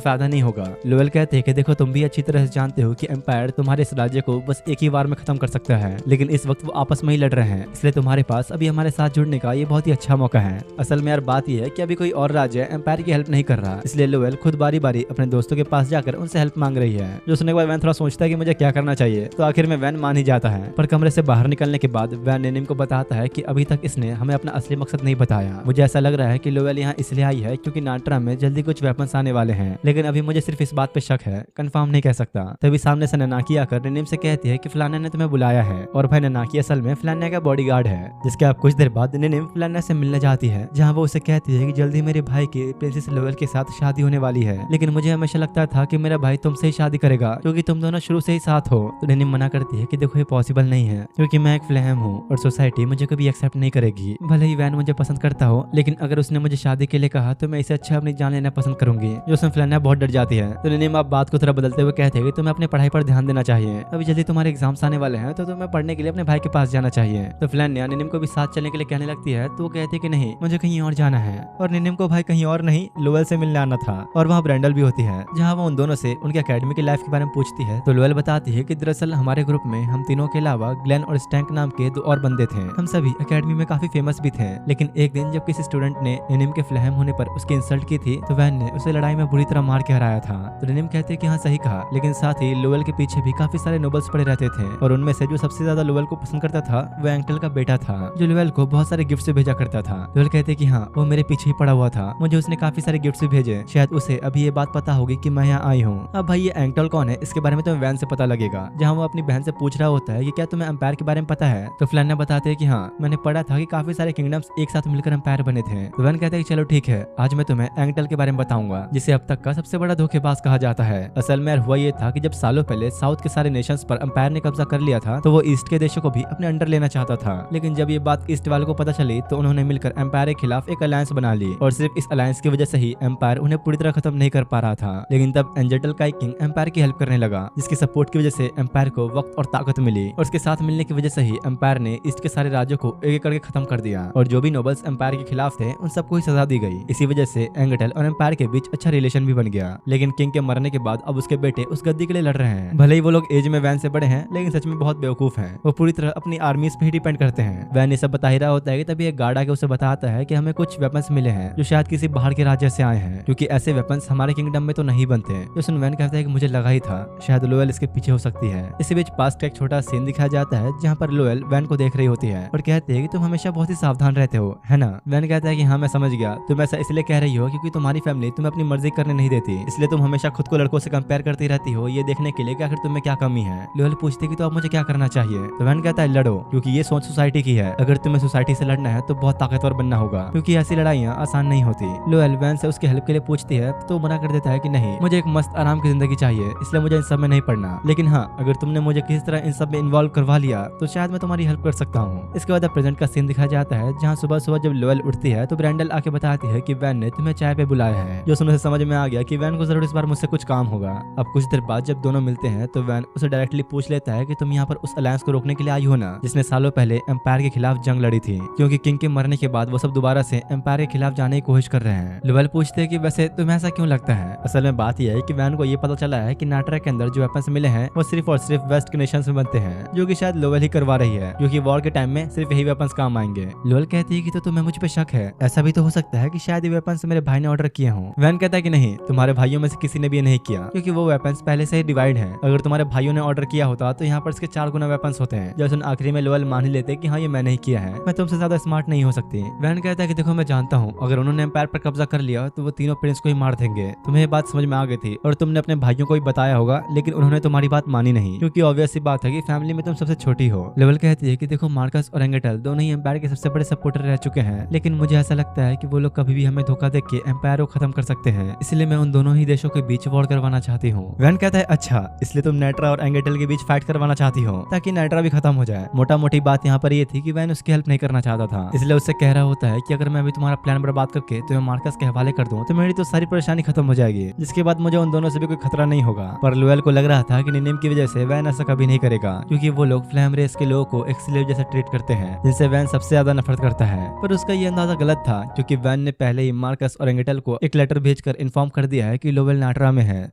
फायदा नहीं होगा। लोवेल कहते हैं कि देखो तुम भी अच्छी तरह से जानते हो कि एम्पायर तुम्हारे इस राज्य को बस एक ही बार में खत्म कर सकता है, लेकिन इस वक्त वो आपस में ही लड़ रहे हैं, इसलिए तुम्हारे पास अभी हमारे साथ जुड़ने का ये बहुत ही अच्छा मौका है। असल में यार बात यह है कि अभी कोई और राज्य एम्पायर की हेल्प नहीं कर रहा, इसलिए लोवेल खुद बारी बारी अपने दोस्तों के पास जाकर उनसे हेल्प मांग रही है। जो सुनने के बाद वैन थोड़ा सोचता है कि मुझे क्या करना चाहिए, तो आखिर में वैन मान ही जाता है। पर कमरे से बाहर निकलने के बाद वैन निनिम को बताता है कि अभी तक इसने हमें अपना असली मकसद नहीं बताया। मुझे ऐसा लग रहा है कि लोवेल यहाँ इसलिए आई है क्योंकि नाटरा में जल्दी कुछ वेपन्स आने वाले हैं, लेकिन अभी मुझे सिर्फ इस बात पे शक है, कंफर्म नहीं कह सकता। तभी सामने से ननाकी आकर निनिम से कहती है कि फलाना ने तुम्हें बुलाया है, और भाई ननाकी असल में फलाना का बॉडीगार्ड है। जिसके अब कुछ देर बाद निनिम फलाना से मिलने जाती है, जहाँ वो उसे कहती है कि जल्दी मेरे भाई की प्रिंसेस लोवेल के साथ शादी होने वाली है, लेकिन मुझे हमेशा लगता था कि मेरा भाई तुमसे ही शादी करेगा क्योंकि तुम दोनों शुरू से ही साथ हो। तो निनिम मना करती है कि देखो ये पॉसिबल नहीं है, क्योंकि मैं एक फ्लैम हूँ और सोसाइटी मुझे कभी एक्सेप्ट नहीं करेगी। भले ही वैन मुझे पसंद करता हो, लेकिन अगर उसने मुझे शादी के लिए कहा तो मैं इसे अच्छा अपनी जान लेना पसंद करूंगी। जो सुन फ्लैना बहुत डर जाती है। तो निनिम आप बात को थोड़ा बदलते हुए कहते हैं कि तुम्हें अपनी पढ़ाई पर ध्यान देना चाहिए, अभी जल्दी तुम्हारे एग्जाम्स आने वाले हैं, तो तुम्हें पढ़ने के लिए अपने भाई के पास जाना चाहिए। तो फ्लैना निनिम को भी साथ चलने के लिए कहने लगती है, तो वो कहती है कि नहीं, मुझे कहीं और जाना है। और निनिम को भाई कहीं और नहीं, लोवेल से मिलने आना था, और वहाँ ब्रेंडल भी होती है, जहाँ वो उन दोनों से उनके अकेडमी की लाइफ के बारे में पूछती है। तो लोवेल बताती है कि दरअसल हमारे ग्रुप में हम तीनों के अलावा ग्लेन और स्टैंक नाम के दो और बंदे थे। हम सभी अकेडमी में काफी फेमस भी थे, लेकिन एक दिन जब किसी स्टूडेंट ने निनिम के फ्लैम होने पर उसकी इंसल्ट की थी, तो वैन ने उसे लड़ाई में बुरी तरह मार के हराया था। तो निनिम कहते हैं कि हाँ सही कहा, लेकिन साथ ही लोवेल के पीछे भी काफी सारे नोबल्स पड़े रहते थे, और उनमें से जो सबसे ज्यादा लोवेल को पसंद करता था वो एंकल का बेटा था, जो लोवेल को बहुत सारे गिफ्ट भेजा करता था। लोवेल कहते हैं कि हाँ, वो मेरे पीछे ही पड़ा हुआ था, मुझे उसने काफी सारे गिफ्ट भेजे, शायद उसे अभी ये बात पता होगी कि मैं यहाँ आई हूँ। अब भाई ये एंकल कौन कौन है इसके बारे में तुम्हें वैन से पता लगेगा। जहाँ वो अपनी बहन से पूछ रहा होता है कि क्या तुम्हें एम्पायर के बारे में पता है, तो फ्लैन बताते हैं कि हाँ, मैंने पढ़ा था कि काफी सारे किंगडम्स एक साथ मिलकर एम्पायर बने थे। तो वैन कहता है कि चलो ठीक है, आज मैं तुम्हें एंगटल के बारे में बताऊंगा, जिसे अब तक का सबसे बड़ा धोखेबाज कहा जाता है। असल में हुआ ये था कि जब सालों पहले साउथ के सारे नेशंस पर एम्पायर ने कब्जा कर लिया था, तो वो ईस्ट के देशों को भी अपने अंडर लेना चाहता था। लेकिन जब ये बात ईस्ट वालों को पता चली तो उन्होंने मिलकर एम्पायर के खिलाफ एक अलायंस बना ली, और सिर्फ इस अलायंस की वजह से ही एम्पायर उन्हें पूरी तरह खत्म नहीं कर पा रहा था। लेकिन तब एंजेटल का एक किंग एम्पायर की हेल्प करने लगा, जिसकी सपोर्ट की वजह से एम्पायर को वक्त और ताकत मिली, और उसके साथ मिलने की वजह से ही एम्पायर ने ईस्ट के सारे राज्यों को एक एक करके खत्म कर दिया, और जो भी नोबल्स एम्पायर के खिलाफ थे उन सबको ही सजा दी गई। इसी वजह से एंगटल और एम्पायर के बीच अच्छा रिलेशन भी बन गया। लेकिन किंग के मरने के बाद अब उसके बेटे उस गद्दी के लिए लड़ रहे हैं। भले ही वो लोग एज में वैन से बड़े हैं, लेकिन सच में बहुत बेवकूफ हैं। वो पूरी तरह अपनी आर्मीज पे ही डिपेंड करते हैं। वैन ये सब बता ही रहा होता है कि तभी एक गार्ड आके उसे बताता है कि हमें कुछ वेपन्स मिले हैं जो शायद किसी बाहर के राज्य से आए हैं, क्योंकि ऐसे वेपन्स हमारे किंगडम में तो नहीं बनते। जो सुन वैन कहता है कि मुझे लगा ही था, शायद लोयल इसके पीछे हो सकती है। इसी बीच पास्ट का एक छोटा सीन दिखाया जाता है जहाँ पर लोयल वैन को देख रही होती है और कहती है कि तुम हमेशा बहुत ही सावधान रहते हो, है ना। वैन कहता है कि हाँ मैं समझ गया, तुम ऐसा इसलिए कह रही हो क्योंकि तुम्हारी फैमिली तुम्हें अपनी मर्जी करने नहीं देती, इसलिए तुम हमेशा खुद को लड़कों से कंपेयर करती रहती हो, ये देखने के लिए कि आखिर तुम्हें क्या कमी है। लोयल पूछती है कि तो अब मुझे क्या करना चाहिए, तो वैन कहता है लड़ो, क्योंकि ये सोच सोसाइटी की है। अगर तुम्हें सोसाइटी से लड़ना है तो बहुत ताकतवर बनना होगा, क्योंकि ऐसी लड़ाइयाँ आसान नहीं होती। लोयल वैन से उसकी हेल्प के लिए पूछती है तो मना कर देता है कि नहीं, मुझे एक मस्त आराम की जिंदगी चाहिए, इसलिए मुझे इन सब में नहीं पड़ना। लेकिन हाँ, अगर तुमने मुझे किसी तरह इन सब में इन्वॉल्व करवा लिया तो शायद मैं तुम्हारी हेल्प कर सकता हूँ। इसके बाद प्रेजेंट का सीन दिखाया जाता है जहाँ सुबह सुबह जब लोयल उठती है तो ब्रैंडल आके बताती है कि वैन ने तुम्हें चाय पे बुलाया है। जो सुनने से समझ में आ गया कि वैन को जरूर इस बार मुझसे कुछ काम होगा। अब कुछ देर बाद जब दोनों मिलते हैं तो वैन उसे डायरेक्टली पूछ लेता है कि तुम यहाँ पर उस अलायंस को रोकने के लिए आई हो ना, जिसने सालों पहले एम्पायर के खिलाफ जंग लड़ी थी, क्योंकि किंग के मरने के बाद वो सब दोबारा से एम्पायर के खिलाफ जाने की कोशिश कर रहे हैं। लोयल पूछते हैं कि वैसे तुम्हें ऐसा क्यों लगता है। असल में बात यह है कि वैन को ये पता चला है कि नाटरा के अंदर जो वेपन्स मिले हैं वो सिर्फ और सिर्फ वेस्ट के नेशंस में बनते हैं, जो कि शायद लोवेल ही करवा रही है, क्योंकि वॉर के टाइम में सिर्फ यही वेपन्स काम आएंगे। लोवेल कहती है कि तो तुम्हें मुझ पे शक है, ऐसा भी तो हो सकता है कि शायद ये वेपन्स मेरे भाई ने ऑर्डर किए हों। वैन कहता है कि नहीं, तुम्हारे भाइयों में से किसी ने भी ये नहीं किया, क्योंकि वो वेपन्स पहले से ही डिवाइड हैं। अगर तुम्हारे भाइयों ने ऑर्डर किया होता तो यहाँ पर इसके 4 गुना वेपन्स होते हैं। जैसे आखिरी में लोवेल मान ही लेते कि हाँ ये मैंने ही किया है, मैं तुमसे ज्यादा स्मार्ट नहीं हो सकती। वैन कहता है कि देखो मैं जानता हूँ, अगर उन्होंने एम्पायर पर कब्जा कर लिया तो वो तीनों प्रिंस को ही मार देंगे। तुम्हें ये बात समझ में आ गई थी और तुमने अपने भाइयों को भी बताया होगा, लेकिन उन्होंने तुम्हारी बात मानी नहीं, क्योंकि ऑब्वियस सी बात है कि फैमिली में तुम सबसे छोटी हो। लोवेल कहती है कि देखो मार्कस और एंगेटल दोनों ही एम्पायर के सबसे बड़े सपोर्टर रह चुके हैं, लेकिन मुझे ऐसा लगता है कि वो लोग कभी भी हमें धोखा देके एम्पायर को खत्म कर सकते हैं, इसलिए मैं उन दोनों ही देशों के बीच वॉर करवाना चाहती हूँ। वैन कहता है अच्छा, इसलिए तुम नाटरा और एंगेटल के बीच फाइट करवाना चाहती हो ताकि नाटरा भी खत्म हो जाए। मोटा मोटी बात यहाँ पर ये थी कि वैन उसकी हेल्प नहीं करना चाहता था, इसलिए उससे कह रहा होता है कि अगर मैं अभी तुम्हारा प्लान बर्बाद करके तुम्हें मार्कस के हवाले कर दूं तो मेरी तो सारी परेशानी खत्म हो जाएगी, जिसके बाद मुझे उन दोनों से भी कोई खतरा नहीं होगा। पर लोवेल को लग रहा था कि निनिम की वजह से वैन ऐसा कभी नहीं करेगा, क्योंकि वो लोग फ्लेम रेस के लोगों को एक स्लेव जैसे ट्रीट करते हैं, जिनसे वैन सबसे ज्यादा नफरत करता है। पर उसका ये अंदाजा गलत था, क्योंकि वैन ने पहले ही मार्कस और एंगेटल को एक लेटर भेजकर इन्फॉर्म कर दिया है कि लोवेल नाटरा में है।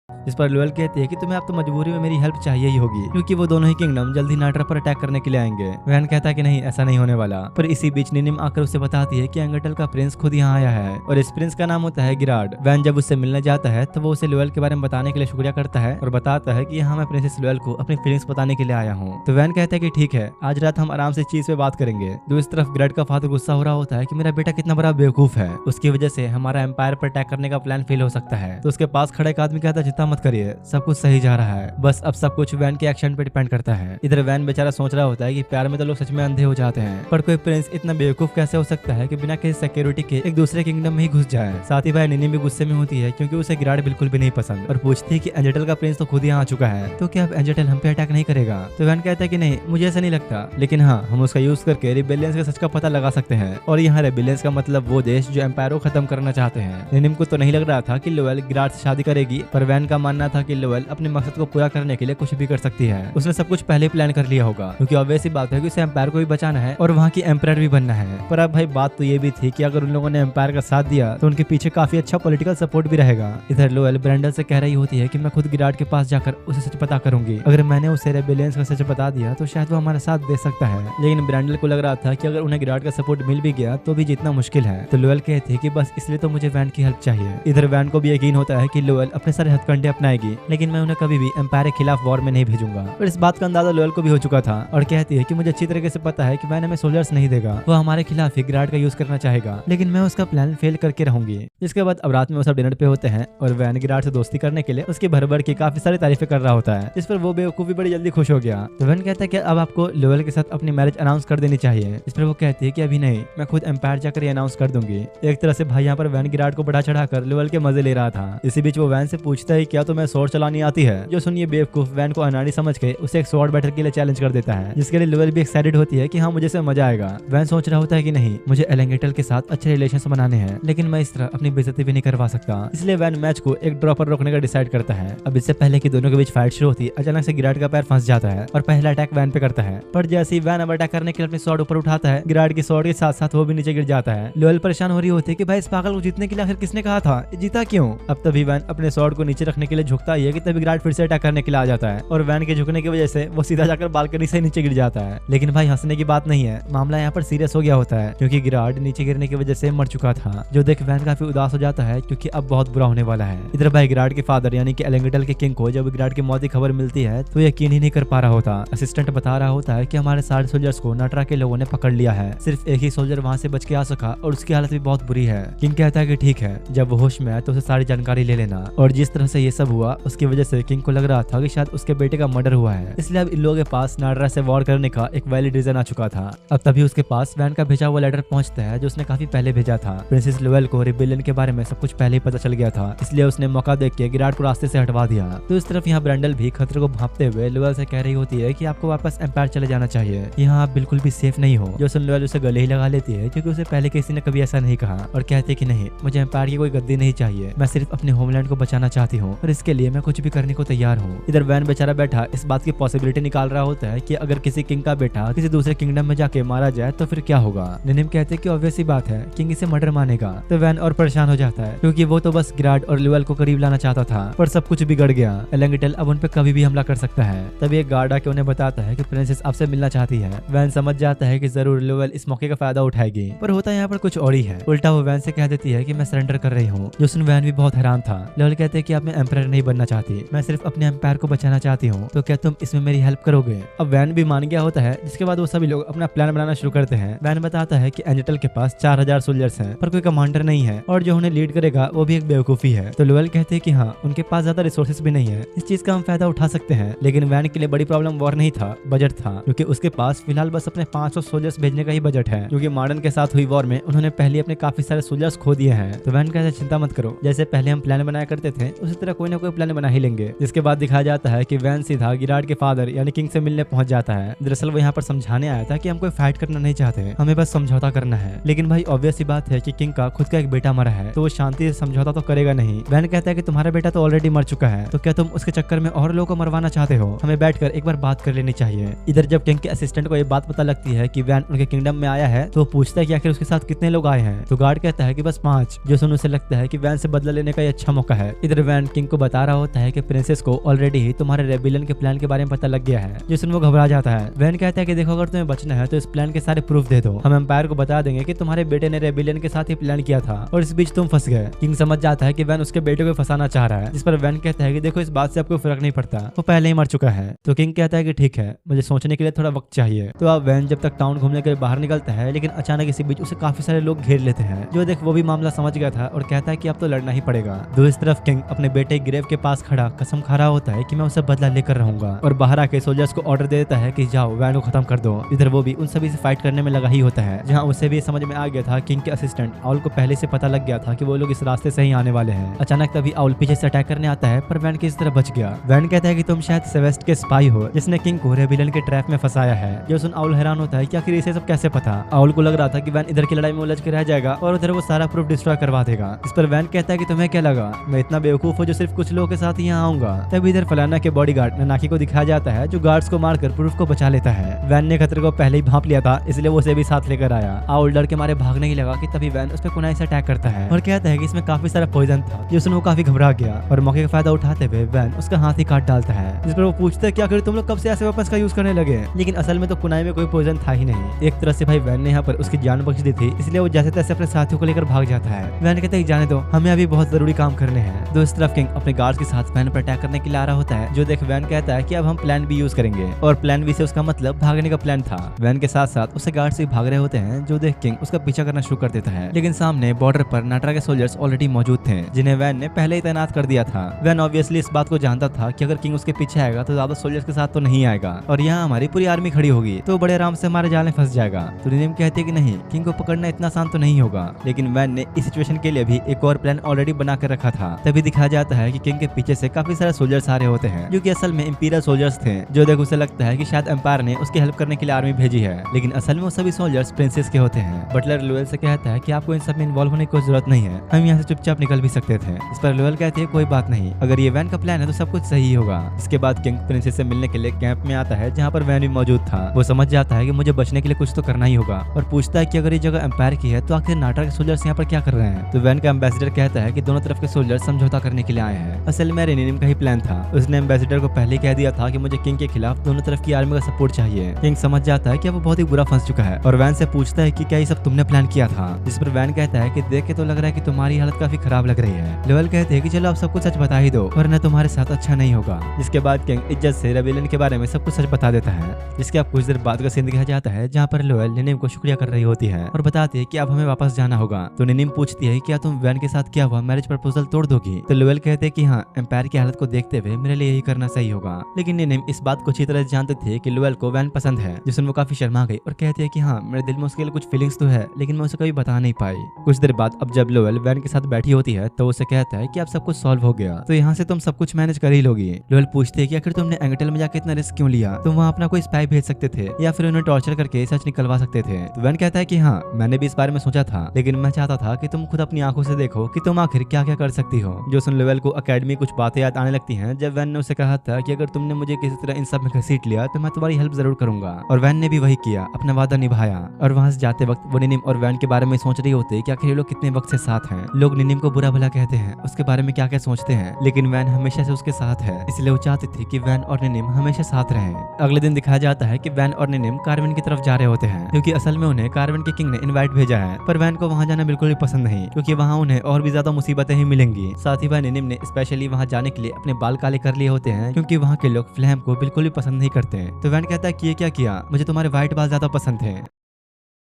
इस पर लोवेल कहती है कि तुम्हें अब तो मजबूरी में मेरी हेल्प चाहिए ही होगी, क्योंकि वो दोनों ही किंगडम जल्दी नाटरा पर अटैक करने के लिए आएंगे। वैन कहता है कि नहीं, ऐसा नहीं होने वाला। पर इसी बीच निनिम आकर उसे बताती है कि एंगेटल का प्रिंस खुद यहाँ आया है और इस प्रिंस का नाम होता है गिराड। वैन जब उससे मिलने जाता है तो वो उसे लोवेल के बारे में बताने के लिए शुक्रिया करता है और बताता है कि यहाँ मैं प्रिंसेस लोवेल को अपनी फीलिंग्स बताने के लिए आया हूँ। तो वैन कहता है कि ठीक है, आज रात हम आराम से चीज पे बात करेंगे। दूसरी तरफ गिराड का फादर गुस्सा हो रहा होता है कि मेरा बेटा कितना बड़ा बेवकूफ है, उसकी वजह से हमारा एम्पायर पर अटैक करने का प्लान फेल हो सकता है। तो उसके पास खड़ा एक आदमी कहता है चिंता मत करिए, सब कुछ सही जा रहा है, बस अब सब कुछ वैन के एक्शन पे डिपेंड करता है। इधर वैन बेचारा सोच रहा होता है कि प्यार में तो लोग सच में अंधे हो जाते हैं, पर कोई प्रिंस इतना बेवकूफ कैसे हो सकता है कि बिना किसी सिक्योरिटी के एक दूसरे किंगडम में ही घुस जाए। साथ ही भाई निनिम भी गुस्से में होती है, क्योंकि उसे गिराड बिल्कुल भी नहीं पसंद और पूछती है कि एंजेटल का प्रिंस तो खुद यहाँ आ चुका है, तो क्या अब एंजेटल हम पे अटैक नहीं करेगा। तो वैन कहता है कि नहीं, मुझे ऐसा नहीं लगता, लेकिन हाँ हम उसका यूज करके रिबेलियंस के सच का पता लगा सकते हैं। और यहाँ रिबेलियंस का मतलब वो देश जो एम्पायर को खत्म करना चाहते हैं। निनिम को तो नहीं लग रहा था कि लोवेल गिराड से शादी करेगी, पर वैन का मानना था कि लोवेल अपने मकसद को पूरा करने के लिए कुछ भी कर सकती है। उसने सब कुछ पहले प्लान कर लिया होगा, क्योंकि ऑब्वियस सी बात है कि उसे एम्पायर को भी बचाना है और वहाँ की एम्पायर भी बनना है। पर अब भाई बात तो ये भी थी कि अगर उन लोगों ने एम्पायर का साथ दिया तो उनके पीछे काफी अच्छा पॉलिटिकल सपोर्ट भी रहेगा। इधर लोवेल ब्रैंडल से कह रही होती है कि मैं खुद गिराड के पास जाकर उसे सच पता करूंगी, अगर मैंने उसे रेबेलियंस का सच बता दिया तो शायद वो हमारा साथ दे सकता है। लेकिन ब्रैंडल को लग रहा था कि अगर उन्हें गिराड का सपोर्ट मिल भी गया तो भी जीतना मुश्किल है। तो लोवेल कहती है कि बस इसलिए तो मुझे वैन की हेल्प चाहिए। इधर वैन को भी यकीन होता है कि लोवेल अपने सारे हथकंडे भी अपनाएगी, लेकिन मैं उन्हें कभी भी एम्पायर के खिलाफ वॉर में नहीं भेजूंगा। और इस बात का अंदाजा लोयल को भी हो चुका था और कहती है कि मुझे अच्छी तरीके से पता है कि वैन हमें सोल्जर्स नहीं देगा, वो हमारे खिलाफ ही गिराड का यूज करना चाहेगा, लेकिन मैं उसका प्लान फेल करके रहूंगी। इसके बाद अब रात में वो सब डिनर पे होते हैं और वैन गिराड से दोस्ती करने के लिए उसकी भर की काफी सारी तारीफें कर रहा होता है, जिस पर वो बेवकूफ भी बड़ी जल्दी खुश हो गया। तो वैन कहता है कि अब आपको लोयल के साथ अपनी मैरिज अनाउंस कर देनी चाहिए। इस पर वो कहती है कि अभी नहीं, मैं खुद एम्पायर जाकर ये अनाउंस कर दूंगी। एक तरह से भाई यहाँ पर वैन गिराड को बढ़ा चढ़ाकर लोयल के मजे ले रहा था। इसी बीच वो वैन से पूछता है क्या तुम्हें स्वॉर्ड चलानी आती है, जो सुनिए बेवकूफ वैन को अनाड़ी समझ के उसे एक स्वॉर्ड बैटल के लिए चैलेंज कर देता है, जिसके लिए लोयल भी एक्साइटेड होती है कि हाँ मुझे से मजा आएगा। वैन सोच रहा होता है कि नहीं, मुझे एलेंगेटल के साथ अच्छे रिलेशन बनाने हैं, लेकिन मैं इस तरह अपनी बेइज्जती भी नहीं करवा सकता। इसलिए वैन मैच को एक ड्रॉ पर रोकने का डिसाइड करता है। अब इससे पहले कि दोनों के बीच फाइट शुरू होती, अचानक से गिराड का पैर फंस जाता है और पहला अटैक वैन पे करता है। पर जैसे ही वैन अब अटैक करने के लिए अपनी स्वॉर्ड ऊपर उठाता है, गिराड की स्वॉर्ड के साथ साथ वो भी नीचे गिर जाता है। लोयल परेशान हो रही होती है कि भाई इस पागल को जीतने के लिए आखिर किसने कहा था, जीता क्यों। अब तभी वैन अपने स्वॉर्ड को नीचे रखने के लिए झुकता है कि तभी गिराड फिर से अटैक करने के लिए आ जाता है और वैन के झुकने की वजह से वो सीधा जाकर बालकनी से नीचे गिर जाता है। लेकिन भाई हंसने की बात नहीं है, मामला यहाँ पर सीरियस हो गया होता है, क्योंकि गिराड नीचे गिरने की वजह से मर चुका था, जो देख वैन काफी उदास हो जाता है क्योंकि अब बहुत बुरा होने वाला है। इधर भाई गिराड के फादर यानी कि एलेंगेटल के किंग को जब गिराड की मौत की खबर मिलती है तो यकीन ही नहीं कर पा रहा होता। असिस्टेंट बता रहा होता है कि हमारे सारे सोल्जर्स को नटरा के लोगों ने पकड़ लिया है, सिर्फ एक ही सोल्जर वहाँ से बच के आ सका और उसकी हालत भी बहुत बुरी है। किंग कहता है कि ठीक है, जब वो होश में आए तो उसे सारी जानकारी ले लेना। और जिस तरह से ये सब हुआ उसकी वजह से किंग को लग रहा था कि शायद उसके बेटे का मर्डर हुआ है, इसलिए अब इन लोगों के पास नटरा से वॉर करने का एक वैलिड रीजन आ चुका था। अब तभी उसके पास वैन का भेजा हुआ लेटर पहुंचता है जो उसने काफी पहले भेजा था। प्रिंसेस लोयल को रिबेलियन के बारे में सब कुछ पहले ही पता चल गया था, इसलिए उसने मौका देख के गिराड को रास्ते से हटवा दिया। तो इस तरफ यहाँ ब्रेंडल भी खतरे को भांपते हुए लोयल से कह रही होती है कि आपको वापस एम्पायर चले जाना चाहिए, यहाँ आप बिल्कुल भी सेफ नहीं हो। जो सुन लोयल उसे गले ही लगा लेती है क्योंकि उसे पहले किसी ने कभी ऐसा नहीं कहा और कहती है कि नहीं, मुझे एम्पायर की कोई गद्दी नहीं चाहिए, मैं सिर्फ अपने होमलैंड को बचाना चाहती हूँ और इसके लिए मैं कुछ भी करने को तैयार हूँ। इधर वैन बेचारा बैठा इस बात की पॉसिबिलिटी निकाल रहा होता है कि अगर किसी किंग का बेटा किसी दूसरे किंगडम में जाके मारा जाए तो फिर क्या होगा। निनिम कहते हैं कि ऑब्वियस ही बात है, किंग इसे मर्डर मानेगा। तो वैन और परेशान हो जाता है क्योंकि वो तो बस गिराड और लोयल को करीब लाना चाहता था, पर सब कुछ बिगड़ गया। एलेंगेटल अब उन पे कभी भी हमला कर सकता है। तभी एक गार्ड आके उन्हें बताता है कि प्रिंसेस आपसे मिलना चाहती है। वैन समझ जाता है कि जरूर लोयल इस मौके का फायदा उठाएगी, पर होता यहाँ पर कुछ और ही है। उल्टा वो वैन से कह देती है कि मैं सरेंडर कर रही हूँ, जो सुन वैन भी बहुत हैरान था। लोयल कहते हैं कि आप मैं एम्पायर नहीं बनना चाहती, मैं सिर्फ अपने एम्पायर को बचाना चाहती हूँ, तो क्या तुम इसमें मेरी हेल्प करोगे। अब वैन भी मान गया होता है, जिसके बाद वो सभी लोग अपना प्लान बनाना शुरू करते हैं। वैन बताता है कि एंजेटल के पास 4000 सोल्जर्स हैं, पर कोई कमांडर नहीं है और जो उन्हें लीड करेगा वो भी एक बेवकूफी है। तो लोयल कहते हैं कि हाँ, उनके पास ज्यादा रिसोर्सेज भी नहीं है, इस चीज का हम फायदा उठा सकते हैं। लेकिन वैन के लिए बड़ी प्रॉब्लम वॉर नहीं था, बजट था, क्योंकि उसके पास फिलहाल बस अपने 500 सोल्जर्स भेजने का ही बजट है, क्योंकि मॉडर्न के साथ हुई वॉर में उन्होंने पहले अपने काफी सारे सोल्जर्स खो दिए हैं। तो वैन कहते चिंता मत करो, जैसे पहले हम प्लान बनाया करते थे उसी तरह कोई ना कोई प्लान बना ही लेंगे। जिसके बाद दिखाया जाता है कि वैन सीधा गिराड के फादर यानी किंग से मिलने पहुंच जाता है। दरअसल वो यहाँ पर समझाने आया था कि हम कोई फाइट करना नहीं चाहते, हमें बस समझौता करना है। लेकिन भाई ऑब्वियस ही बात है कि किंग का खुद का एक बेटा मरा है, तो वो शांति से समझौता तो करेगा नहीं। वैन कहता है कि तुम्हारा बेटा तो ऑलरेडी मर चुका है, तो क्या तुम उसके चक्कर में और लोगों को मरवाना चाहते हो, हमें बैठकर एक बार बात कर लेनी चाहिए। इधर जब किंग के असिस्टेंट को ये बात पता लगती है कि वैन उनके किंगडम में आया है, तो वो पूछता है कि आखिर उसके साथ कितने लोग आए हैं। तो गार्ड कहता है कि बस 5, जो सुन उसे लगता है कि वैन से बदला लेने का ये अच्छा मौका है। इधर वैन किंग को बता रहा होता है कि प्रिंसेस को ऑलरेडी ही तुम्हारे रेबिलियन के प्लान के बारे में पता लग गया है, जो सुन वो घबरा जाता है। वैन कहता है कि देखो, अगर तुम्हें बचना है तो इस प्लान के सारे प्रूफ दे दो, हम एम्पायर को बता देंगे कि तुम्हारे बेटे ने रेबिलियन के साथ ही प्लान किया था और इस बीच तुम फंस गए। किंग समझ जाता है कि वैन उसके बेटे को फंसाना चाह रहा है, जिस पर वैन कहता है कि देखो, इस बात से आपको फर्क नहीं पड़ता, वो पहले ही मर चुका है। तो किंग कहता है कि ठीक है, मुझे सोचने के लिए थोड़ा वक्त चाहिए। तो अब वैन जब तक टाउन घूमने के लिए बाहर निकलता है, लेकिन अचानक इसी बीच उसे काफी सारे लोग घेर लेते हैं। जो देख वो भी मामला समझ गया था और कहता है कि अब तो लड़ना ही पड़ेगा। दूसरी तरफ किंग अपने बेटे ग्रेव के पास खड़ा कसम खा रहा होता है कि मैं उसे बदला लेकर रहूंगा, और बाहर आके सोल्जर्स को ऑर्डर दे देता है कि जाओ वैन को खत्म कर दो। इधर वो भी उन सभी से फाइट करने में लगा ही होता है, जहाँ उसे भी समझ में आ गया था किंग के असिस्टेंट आउल को पहले से पता लग गया था कि वो लोग इस रास्ते से ही आने वाले हैं। अचानक तभी आउल पीछे से अटैक करने आता है, पर वैन किस तरह बच गया। वैन कहता है कि तुम शायद सेवेस्ट के स्पाई हो, जिसने किंग को रेबिलियन के ट्रैप में फंसाया है। जो सुन आउल हैरान होता है कि आखिर इसे सब कैसे पता। आउल को लग रहा था कि वैन इधर की लड़ाई में उलझ के रह जाएगा और उधर वो सारा प्रूफ डिस्ट्रॉय करवा देगा। इस पर वैन कहता है कि तुम्हें क्या लगा, मैं इतना बेवकूफ हूँ जो सिर्फ कुछ लोगों के साथ यहाँ आऊंगा। तभी इधर फलाना के बॉडीगार्ड नानाकी को दिखाया जाता है, जो गार्ड्स को मारकर प्रूफ को बचा लेता है। वैन ने खतरे को पहले ही भांप लिया था, इसलिए वो उसे भी साथ लेकर आया। आउल डर के मारे भागने ही लगा कि तभी वैन उस पर कुनाई से अटैक करता है और कहता है कि इसमें काफी सारा पॉइजन था, जिससे वो काफी घबरा गया और मौके का फायदा उठाते हुए वैन उसका हाथ ही काट डालता है। जिस पर वो पूछता है कि आखिर तुम लोग कब से ऐसे वेपन्स का यूज करने लगे, लेकिन असल में तो कुनाई में कोई पॉइजन था ही नहीं। एक तरह से भाई वैन ने यहाँ पर उसकी जान बख्श दी थी, इसलिए वो जैसे तैसे अपने साथियों को लेकर भाग जाता है। वैन कहता है जाने दो, हमें अभी बहुत जरूरी काम करने हैं। दूसरी तरफ किंग अपने गार्ड्स के साथ वैन पर अटैक करने के लिए आ रहा होता है, जो देख वैन कहता है कि अब हम प्लान बी यूज करेंगे, और प्लान बी से उसका मतलब भागने का प्लान था। वैन के साथ साथ उससे गार्ड से भाग रहे होते हैं, जो देख किंग उसका पीछा करना शुरू कर देता है। लेकिन सामने बॉर्डर पर नाटरा के सोल्जर्स ऑलरेडी मौजूद थे, जिन्हें वैन ने पहले ही तैनात कर दिया था। वैन ऑब्वियसली इस बात को जानता था कि अगर किंग उसके पीछे आएगा तो ज्यादा सोल्जर्स के साथ तो नहीं आएगा, और यहाँ हमारी पूरी आर्मी खड़ी होगी तो बड़े आराम से हमारे जाल में फंस जाएगा। तो निनिम कहती है कि नहीं, किंग को पकड़ना इतना आसान तो नहीं होगा। लेकिन वैन ने इस सिचुएशन के लिए भी एक और प्लान ऑलरेडी बना कर रखा था। तभी दिखाया जाता है कि किंग के पीछे से काफी सारे सोल्जर्स आ रहे होते हैं, जो कि असल में इंपीरियल सोल्जर्स थे। जो देख उसे लगता है कि शायद एम्पायर ने उसकी हेल्प करने के लिए आर्मी भेजी है, लेकिन असल में वो सभी सोल्जर्स प्रिंसेस के होते हैं। बटलर लुएल से कहता है कि आपको इन सब में इन्वॉल्व होने की कोई जरूरत नहीं है, हम यहाँ से चुपचाप निकल भी सकते थे। इस पर लुएल कहती है कोई बात नहीं, अगर ये वैन का प्लान है तो सब कुछ सही होगा। इसके बाद किंग प्रिंसेस से मिलने के लिए कैंप में आता है, जहाँ पर वैन भी मौजूद था। वो समझ जाता है कि मुझे बचने के लिए कुछ तो करना ही होगा, और पूछता है कि अगर ये जगह एम्पायर की है तो आखिर नाटरा के सोल्जर्स यहाँ पर क्या कर रहे हैं। तो वैन का एम्बेसडर कहता है कि दोनों तरफ के सोल्जर्स समझौता करने के लिए आए हैं। असल में रेनिनिम का ही प्लान था। उसने एम्बेसडर को पहले कह दिया था कि मुझे किंग के खिलाफ दोनों तरफ की आर्मी का सपोर्ट चाहिए। किंग समझ जाता है कि वो बहुत ही बुरा फंस चुका है, और वैन से पूछता है कि क्या ये सब तुमने प्लान किया था। जिस पर वैन कहता है कि देख के तो लग रहा है कि तुम्हारी हालत काफी खराब लग रही है। लोएल कहते हैं कि चलो आप सब कुछ सच बता ही दो, वरना तुम्हारे साथ अच्छा नहीं होगा। जिसके बाद किंग इज्जत से रेबेलियन के बारे में सब कुछ सच बता देता है। जिसके आप कुछ देर बाद का सीन दिखाया जाता है, जहाँ पर लोएल निनिम को शुक्रिया कर रही होती है और बताती है कि अब हमें वापस जाना होगा। तो निनिम पूछती है क्या तुम वैन के साथ क्या हुआ मैरिज प्रपोजल तोड़ दोगी। तो लोएल कहते हैं कि हाँ, एम्पायर की हालत को देखते हुए मेरे लिए यही करना सही होगा। लेकिन निनिम इस बात को अच्छी तरह जानते थे कि लोएल को वैन पसंद है, जिसमें वो काफी शर्मा गई और कहती है कि हाँ, मेरे दिल में उसके लिए कुछ फीलिंग्स तो है, लेकिन मैं उसे कभी बता नहीं पाई। कुछ देर बाद अब जब लोएल वैन के साथ बैठी होती है तो उसे कहता है कि अब सब कुछ सॉल्व हो गया, तो यहाँ से तुम सब कुछ मैनेज कर ही लोगी। लोएल पूछती है कि आखिर तुमने एंगेटल में जाकर इतना रिस्क क्यों लिया, तुम वहाँ अपना कोई स्पाई भेज सकते थे या फिर उन्हें टॉर्चर करके सच निकलवा सकते थे। तो वैन कहता है कि हाँ, मैंने भी इस बारे में सोचा था, लेकिन मैं चाहता था कि तुम खुद अपनी आंखों से देखो कि तुम आखिर क्या क्या कर सकती हो। जो सुन लोएल को अकेडमी कुछ बातें याद आने लगती हैं, जब वैन ने उसे कहा था कि अगर तुमने मुझे किसी तरह इन सब में घसीट लिया तो मैं तुम्हारी हेल्प जरूर करूंगा, और वैन ने भी वही किया, अपना वादा निभाया। और वहां से जाते वक्त वो निनिम और वैन के बारे में सोच रही होती है कि आखिर ये लोग कितने वक्त से साथ हैं। लोग निनिम को बुरा भला कहते हैं, उसके बारे में क्या क्या सोचते हैं, लेकिन वैन हमेशा से उसके साथ है, इसलिए वो चाहती थी कि वैन और निनिम हमेशा साथ रहें। अगले दिन दिखाया जाता है कि वैन और निनिम कार्विन की तरफ जा रहे होते हैं, क्योंकि असल में उन्हें कार्विन के किंग ने इनवाइट भेजा है। पर वैन को वहां जाना बिल्कुल भी पसंद नहीं, क्योंकि वहां उन्हें और भी ज्यादा मुसीबतें ही मिलेंगी। साथ ही वह निनिम ने स्पेशली वहां जाने के लिए अपने बाल काले कर लिए होते हैं, क्योंकि वहां के लोग फ्लैम को बिल्कुल भी पसंद नहीं करते। तो वैन कहता है कि ये क्या किया, मुझे तुम्हारे व्हाइट बाल ज्यादा पसंद थे।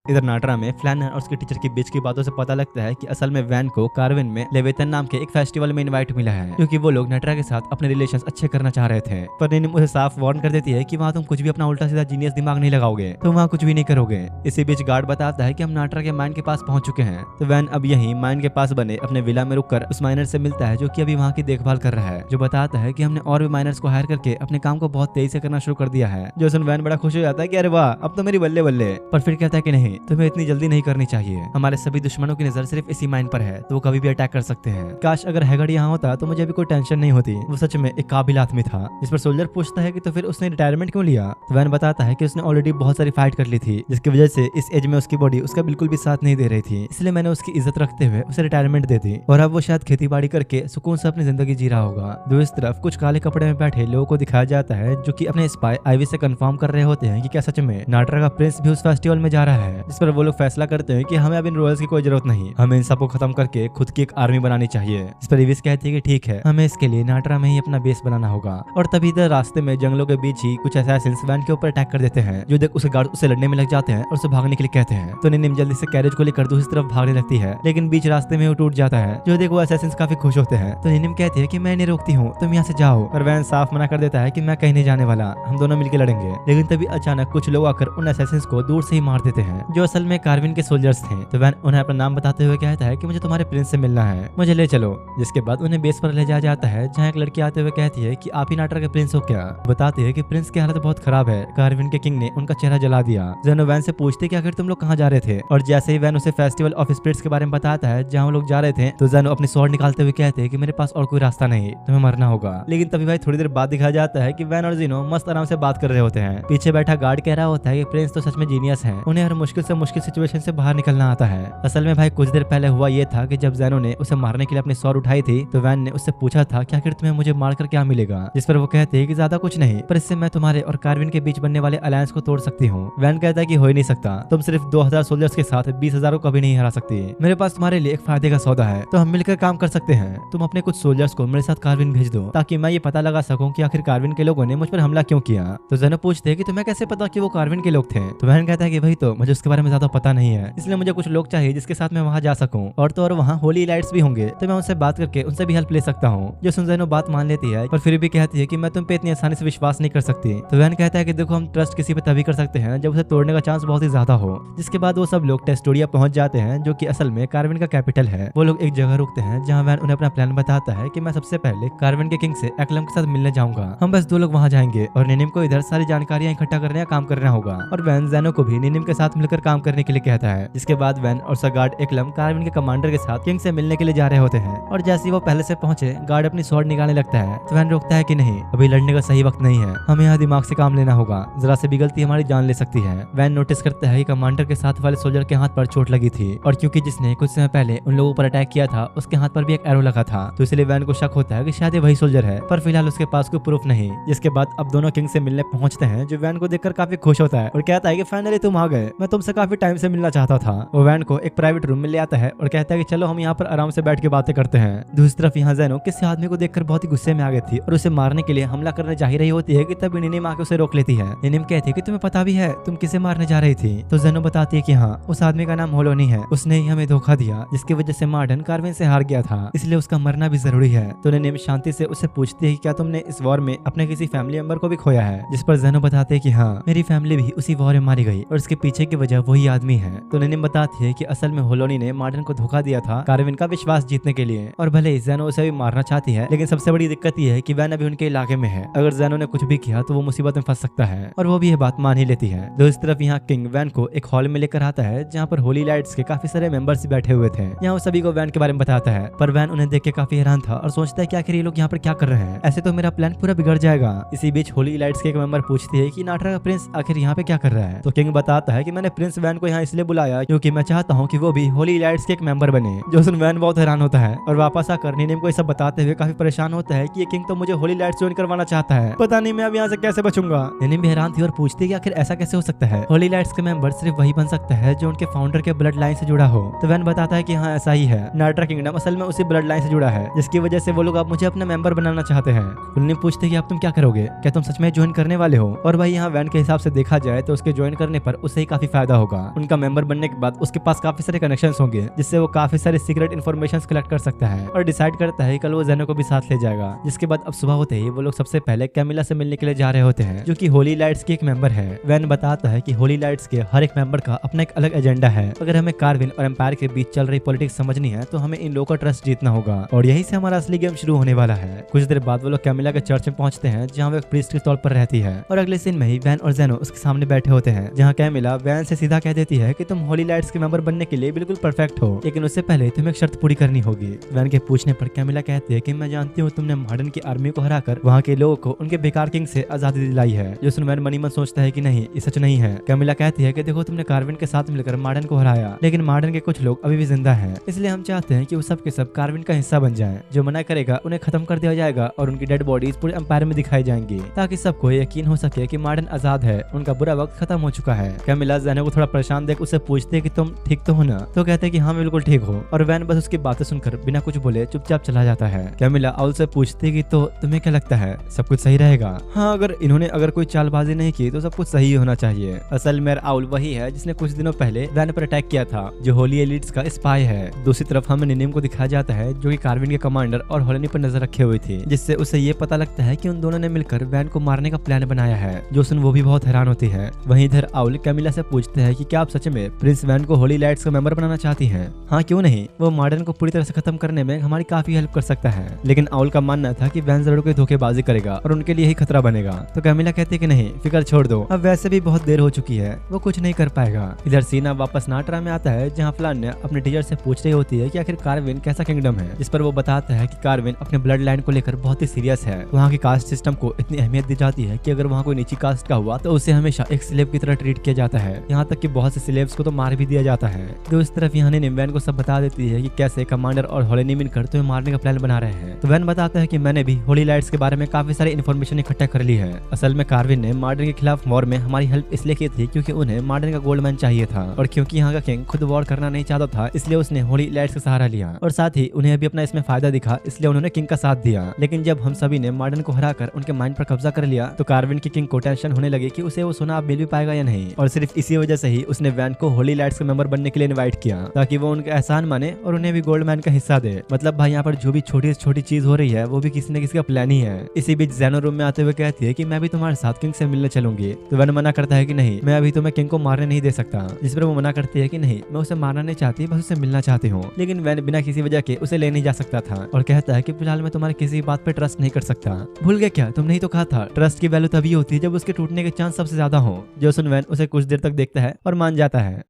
इधर नाटरा में फ्लैन और उसके टीचर के बीच की बातों से पता लगता है कि असल में वैन को कार्विन में लेवेतन नाम के एक फेस्टिवल में इनवाइट मिला है, क्योंकि वो लोग नाटरा के साथ अपने रिलेशंस अच्छे करना चाह रहे थे। पर निनिम उसे साफ वार्न कर देती है कि वहाँ तुम कुछ भी अपना उल्टा सीधा जीनियस दिमाग नहीं लगाओगे, तो वहाँ कुछ भी नहीं करोगे। इसी बीच गार्ड बताता है कि हम नाटरा के माइन के पास पहुंच चुके हैं। तो वैन अब यही माइन के पास बने अपने विला में रुककर उस माइनर से मिलता है, जो कि अभी वहाँ की देखभाल कर रहा है, जो बताता है कि हमने और भी माइनर्स को हायर करके अपने काम को बहुत तेजी से करना शुरू कर दिया है। जो सुन वैन बड़ा खुश हो जाता है कि अरे वाह, अब तो मेरी बल्ले बल्ले। पर फिर कहता है कि नहीं, तुम्हें इतनी जल्दी नहीं करनी चाहिए, हमारे सभी दुश्मनों की नजर सिर्फ इसी माइन पर है, तो वो कभी भी अटैक कर सकते हैं। काश अगर हैगर्ड यहाँ होता तो मुझे अभी कोई टेंशन नहीं होती, वो सच में एक काबिल आदमी था। जिस पर सोल्जर पूछता है कि तो फिर उसने रिटायरमेंट क्यों लिया। तो वैन बताता है कि उसने ऑलरेडी बहुत सारी फाइट कर ली थी, जिसकी वजह से इस एज में उसकी बॉडी उसका बिल्कुल भी साथ नहीं दे रही थी, इसलिए मैंने उसकी इज्जत रखते हुए उसे रिटायरमेंट दे दी, और अब वो शायद खेती बाड़ी करके सुकून से अपनी जिंदगी जी रहा होगा। दूसरी तरफ कुछ काले कपड़े में बैठे लोगों को दिखाया जाता है, जो कि अपने स्पाई आईवी से कंफर्म कर रहे होते हैं कि क्या सच में नाटरा का प्रिंस भी उस फेस्टिवल में जा रहा है। जिस पर वो लोग फैसला करते हैं कि हमें अब इन रॉयल्स की कोई जरूरत नहीं, हमें इन सबको खत्म करके खुद की एक आर्मी बनानी चाहिए। इस पर इविस कहती है कि ठीक है, हमें इसके लिए नाटरा में ही अपना बेस बनाना होगा। और तभी इधर रास्ते में जंगलों के बीच ही कुछ असैसिन्स वैन के ऊपर अटैक कर देते हैं, जो देख उसे गार्ड उससे लड़ने में लग जाते हैं और उसे भागने के लिए कहते हैं। तो निनिम जल्दी से कैरेज को लेकर दूसरी तरफ भागने लगती है, लेकिन बीच रास्ते में वो टूट जाता है, जो देख वो असैसिन्स काफी खुश होते हैं। तो निनिम कहती है कि मैं नहीं रोकती हूँ, तुम यहाँ से जाओ। और वैन साफ मना कर देता है कि मैं कहीं नहीं जाने वाला, हम दोनों मिलकर लड़ेंगे। लेकिन तभी अचानक कुछ लोग आकर उन असैसिन्स को दूर से ही मार देते हैं, जो असल में कार्विन के सोल्जर्स थे। तो वैन उन्हें अपना नाम बताते हुए कहता है कि मुझे तुम्हारे प्रिंस से मिलना है, मुझे ले चलो। जिसके बाद उन्हें बेस पर ले जाया जाता है, जहाँ एक लड़की आते हुए कहती है कि आप ही नाटरा के प्रिंस हो क्या। बताते हैं कि प्रिंस की हालत बहुत खराब है, कार्विन के किंग ने उनका चेहरा जला दिया। जेनो वैन से पूछते कि आखिर तुम लोग कहाँ जा रहे थे, और जैसे ही वैन उसे फेस्टिवल ऑफ स्पिरिट्स के बारे में बताता है जहाँ वो लोग जा रहे थे, तो जेनो अपनी स्वॉर्ड निकालते हुए कहते हैं कि मेरे पास और कोई रास्ता नहीं, तुम्हें मरना होगा। लेकिन तभी भाई थोड़ी देर बाद दिखाया जाता है कि वैन और जेनो मस्त आराम से बात कर रहे होते हैं। पीछे बैठा गार्ड कह रहा होता है कि प्रिंस तो सच में जीनियस है, उन्हें हर मुश्किल उसे मुश्किल सिचुएशन से बाहर निकलना आता है। असल में भाई कुछ देर पहले हुआ ये था कि जब ज़ेनो ने उसे मारने के लिए अपनी स्वॉर्ड उठाई थी तो वैन ने उससे पूछा था कि आखिर तुम्हें मुझे मारकर क्या मिलेगा, जिस पर वो कहते हैं कि ज्यादा कुछ नहीं, पर इससे मैं तुम्हारे और कार्विन के बीच बनने वाले अलायंस को तोड़ सकती हूँ। वैन कहता है कि हो ही नहीं सकता, तुम सिर्फ 2000 सोल्जर्स के साथ 20,000 को कभी नहीं हरा सकती। मेरे पास तुम्हारे लिए एक फायदे का सौदा है, तो हम मिलकर काम कर सकते हैं। तुम अपने कुछ सोल्जर्स को मेरे साथ कार्विन भेज दो ताकि मैं ये पता लगा सकूं कि आखिर कार्विन के लोगों ने मुझ पर हमला क्यों किया। तो ज़ेनो पूछते हैं कि तुम्हें कैसे पता कि वो कार्विन के लोग थे। तो वैन कहता है कि वही तो, मुझे उसके बारे में ज्यादा पता नहीं है, इसलिए मुझे कुछ लोग चाहिए जिसके साथ मैं वहाँ जा सकूं। और तो और वहाँ होली लाइट्स भी होंगे, तो मैं उनसे बात करके उनसे भी हेल्प ले सकता हूँ। जो सुन ज़ेनो बात मान लेती है, पर फिर भी कहती है कि मैं तुम पे इतनी आसानी से विश्वास नहीं कर सकती। तो वैन कहता है कि देखो, हम ट्रस्ट किसी पे तभी कर सकते हैं जब उसे तोड़ने का चांस बहुत ही ज्यादा हो। जिसके बाद वो सब लोग टेस्टोरिया पहुंच जाते हैं, जो कि असल में कार्विन का कैपिटल है। वो लोग एक जगह रुकते हैं जहाँ वैन उन्हें अपना प्लान बताता है कि मैं सबसे पहले कार्विन के किंग से एक्लम के साथ मिलने जाऊंगा। हम बस 2 लोग वहाँ जाएंगे और निनिम को इधर सारी जानकारियां इकट्ठा करने का काम करना होगा। और वैन ज़ेनो को भी निनिम के साथ मिलकर काम करने के लिए कहता है। जिसके बाद वैन और सर गार्ड एक्लम कार्विन के कमांडर के साथ किंग से मिलने के लिए जा रहे होते हैं। और जैसे ही वो पहले से पहुंचे, गार्ड अपनी स्वॉर्ड निकालने लगता है। तो वैन रोकता है कि नहीं, अभी लड़ने का सही वक्त नहीं है, हमें यहाँ दिमाग से काम लेना होगा, जरा से भी गलती हमारी जान ले सकती है। वैन नोटिस करता है कि कमांडर के साथ वाले सोल्जर के हाथ पर चोट लगी थी, और क्योंकि जिसने कुछ समय पहले उन लोगों पर अटैक किया था उसके हाथ पर भी एक एरो लगा था, तो इसलिए वैन को शक होता है कि शायद ये वही सोल्जर है, पर फिलहाल उसके पास कोई प्रूफ नहीं। जिसके बाद अब दोनों किंग से मिलने पहुंचते हैं, जो वैन को देखकर काफी खुश होता है और कहता है कि फाइनली तुम आ गए, मैं तुमसे काफी टाइम से मिलना चाहता था। वो वैन को एक प्राइवेट रूम में ले आता है और कहता है कि चलो हम यहाँ पर आराम से बैठ के बातें करते हैं। दूसरी तरफ यहाँ ज़ेनो किसी आदमी को देखकर बहुत ही गुस्से में आ गई थी और उसे मारने के लिए हमला करने जा ही रही होती है कि तभी निनिम आके उसे रोक लेती है। निनिम कहती है कि तुम्हें पता भी है तुम किसे मारने जा रही थी। तो ज़ेनो बताती है कि हाँ, उस आदमी का नाम होलोनी है, उसने ही हमें धोखा दिया, जिसकी वजह से मार्डन कार्विन से हार गया था, इसलिए उसका मरना भी जरूरी है। तो निनिम शांति से उससे पूछती है कि क्या तुमने इस वॉर में अपने किसी फैमिली मेंबर को भी खोया है, जिस पर ज़ेनो बताते है कि हाँ, मेरी फैमिली भी उसी वॉर में मारी गई और इसके पीछे की वजह वही आदमी है। तो निनिम बताती है कि असल में होलोनी ने मार्डन को धोखा दिया था कार्विन का विश्वास जीतने के लिए, और भले ही ज़ेनो उसे भी मारना चाहती है, लेकिन सबसे बड़ी दिक्कत यह है कि वैन अभी उनके इलाके में है। अगर ज़ेनो ने कुछ भी किया तो वो मुसीबत में फंस सकता है, और वो भी ये बात मान ही लेती है। दूसरी तरफ यहाँ किंग वैन को एक हॉल में लेकर आता है जहाँ पर होली लाइट्स के काफी सारे मेंबर्स बैठे हुए थे। यहाँ वो सभी को वैन के बारे में बताता है, पर वैन उन्हें देख के काफी हैरान था और सोचता है कि आखिर ये लोग यहाँ पर क्या कर रहे हैं, ऐसे तो मेरा प्लान पूरा बिगड़ जाएगा। इसी बीच होली लाइट्स के एक मेंबर पूछती है कि नाटरा का प्रिंस आखिर यहाँ पे क्या कर रहा है। तो किंग बताता है कि मैंने प्रिंस वैन को यहाँ इसलिए बुलाया क्योंकि मैं चाहता हूँ कि वो भी होली लाइट्स के एक मेंबर बने। जो सुन वैन बहुत हैरान होता है और वापस आकर निनिम को ये सब बताते हुए काफी परेशान होता है कि ये किंग तो मुझे होली लाइट्स ज्वाइन करवाना चाहता है, पता नहीं मैं अब यहाँ से कैसे बचूंगा। निनिम भी हैरान थी और पूछती है कि आखिर ऐसा कैसे हो सकता है, होली लाइट्स के मेंबर सिर्फ वही बन सकता है जो उनके फाउंडर के ब्लड लाइन से जुड़ा हो। तो वैन बताता है कि हाँ, ऐसा ही है, नाटरा किंगडम असल में उसी ब्लड लाइन से जुड़ा है, जिसकी वजह से वो लोग अब मुझे अपना मेंबर बनाना चाहते हैं। निनिम पूछते हैं कि अब तुम क्या करोगे, क्या तुम सच में ज्वाइन करने वाले हो। और भाई यहाँ वैन के हिसाब से देखा जाए तो उसके ज्वाइन करने पर उसे ही काफी फायदा होगा। उनका मेंबर बनने के बाद उसके पास काफी सारे कनेक्शंस होंगे, जिससे वो काफी सारे सीक्रेट इन्फॉर्मेशन कलेक्ट कर सकता है और डिसाइड करता है कल वो ज़ेनो को भी साथ ले जाएगा। जिसके बाद अब सुबह होते ही वो लोग सबसे पहले कैमिला से मिलने के लिए जा रहे होते हैं, जो कि होली लाइट्स की एक मेंबर है। वैन बताता है कि होली लाइट्स के हर एक मेंबर का अपना एक अलग एजेंडा है। अगर हमें कार्विन और एम्पायर के बीच चल रही पॉलिटिक्स समझनी है तो हमें इन लोगों का ट्रस्ट जीतना होगा, और यही से हमारा असली गेम शुरू होने वाला है। कुछ देर बाद वो लोग कैमिला के चर्च में पहुंचते हैं, जहाँ वो एक प्रीस्ट के तौर पर रहती है, और अगले सीन में ही वैन और ज़ेनो उसके सामने बैठे होते हैं, जहाँ कैमिला वैन से सीधा कह देती है कि तुम होली लाइट्स के मेंबर बनने के लिए बिल्कुल परफेक्ट हो, लेकिन उससे पहले तुम्हें एक शर्त पूरी करनी होगी। वैन के पूछने पर कैमिला कहती है कि मैं जानती हूँ तुमने मार्डन की आर्मी को हराकर वहाँ के लोगों को उनके बेकार किंग से आजादी दिलाई है। जो सुन वैन मनी मन सोचता है कि नहीं, ये सच नहीं है। कैमिला कहती है कि देखो, तुमने कार्विन के साथ मिलकर मार्डन को हराया, लेकिन मार्डन के कुछ लोग अभी भी जिंदा हैं, इसलिए हम चाहते हैं कि वो सब के सब कार्विन का हिस्सा बन जाएं। जो मना करेगा उन्हें खत्म कर दिया जाएगा और उनकी डेड बॉडीज पूरे एम्पायर में दिखाई जाएंगी, ताकि सबको यकीन हो सके कि मार्डन आजाद है, उनका बुरा वक्त खत्म हो चुका है। कैमिला ज़ेनो को थोड़ा परेशान देख उससे पूछती है कि तुम ठीक तो हो ना। तो कहते हैं कि हाँ, बिल्कुल ठीक हो, और वैन बस उसकी बातें सुनकर बिना कुछ बोले चुपचाप चला जाता है। कैमिला आउल से पूछती है कि तो तुम्हें क्या लगता है, सब कुछ सही रहेगा? हाँ, अगर कोई चालबाजी नहीं की तो सब कुछ सही होना चाहिए। असल में आउल वही है जिसने कुछ दिनों पहले वैन पर अटैक किया था, जो होली एलिट्स का स्पाई है। दूसरी तरफ हमें निनिम को दिखाया जाता है, जो कि कार्विन के कमांडर और होलोनी पर नजर रखे हुए थी, जिससे उसे ये पता लगता है कि उन दोनों ने मिलकर वैन को मारने का प्लान बनाया है। जो सुन वो भी बहुत हैरान होती है। वहीं इधर आउल कैमिला से पूछते हैं कि क्या आप सच में प्रिंस वैन को होली लाइट्स का मेंबर बनाना चाहती हैं? हाँ, क्यों नहीं, वो मार्डन को पूरी तरह से खत्म करने में हमारी काफी हेल्प कर सकता है। लेकिन आउल का मानना था कि वैन जरूर कोई धोखेबाजी करेगा और उनके लिए ही खतरा बनेगा। तो कैमिला कहती है कि नहीं, फिक्र छोड़ दो, अब वैसे भी बहुत देर हो चुकी है, वो कुछ नहीं कर पाएगा। इधर सीना वापस नाटरा में आता है, जहाँ फ्लान ने अपने टीचर से पूछ रही होती है कि आखिर कार्विन कैसा किंगडम है, जिस पर वो बताता है कि कार्विन अपने ब्लड लाइन को लेकर बहुत ही सीरियस है। वहाँ की कास्ट सिस्टम को इतनी अहमियत दी जाती है कि अगर वहाँ कोई नीची कास्ट का हुआ तो उसे हमेशा एक स्लेव की तरह ट्रीट किया जाता है। यहाँ यहाँ तक कि बहुत से स्लेव्स को तो मार भी दिया जाता है। तो इस तरफ यहाँ निनिम वैन को सब बता देती है कि कैसे कमांडर और होलिनी मिलकर तुम्हें मारने का प्लान बना रहे हैं। तो वैन बताता है कि मैंने भी होली लाइट्स के बारे में काफी सारी इन्फॉर्मेशन इकट्ठा कर ली है। असल में कार्विन ने मार्डन के खिलाफ वॉर में हमारी हेल्प इसलिए की थी क्योंकि उन्हें मार्डन का गोल्ड मैन चाहिए था, और क्योंकि यहाँ का किंग खुद वॉर करना नहीं चाहता था इसलिए उसने होली लाइट्स का सहारा लिया, और साथ ही उन्हें भी अपना इसमें फायदा दिखा इसलिए उन्होंने किंग का साथ दिया। लेकिन जब हम सभी ने मार्डन को हराकर उनके माइंड पर कब्जा कर लिया तो कार्विन की किंग को टेंशन होने लगी कि उसे वो सोना अब मिल भी पाएगा या नहीं, और सिर्फ इसी वजह से ही उसने वैन को होली लाइट्स का मेंबर बनने के लिए इनवाइट किया ताकि वो उनका एहसान माने और उन्हें भी गोल्ड मैन का हिस्सा दे। मतलब भाई यहाँ पर जो भी छोटी से छोटी चीज हो रही है वो भी किसी न किसी का प्लान ही है। इसी बीच ज़ेनो रूम में आते हुए कहती है कि मैं भी तुम्हारे साथ किंग से मिलने चलूंगी। तो वैन मना करता है कि नहीं, मैं अभी तुम्हें किंग को मारने नहीं दे सकता। जिस पर वो मना करती है कि नहीं, मैं उसे मारना नहीं चाहती, बस उसे मिलना चाहती हूँ। लेकिन वैन बिना किसी वजह के उसे ले नहीं जा सकता था और कहता है कि फिलहाल मैं तुम्हारी किसी बात पे ट्रस्ट नहीं कर सकता। भूल गया क्या, तुमने ही तो कहा था ट्रस्ट की वैल्यू तभी होती है जब उसके टूटने के चांस सबसे ज्यादा हो। जो सुन वैन उसे कुछ देर तक देखता है और मान जाता है।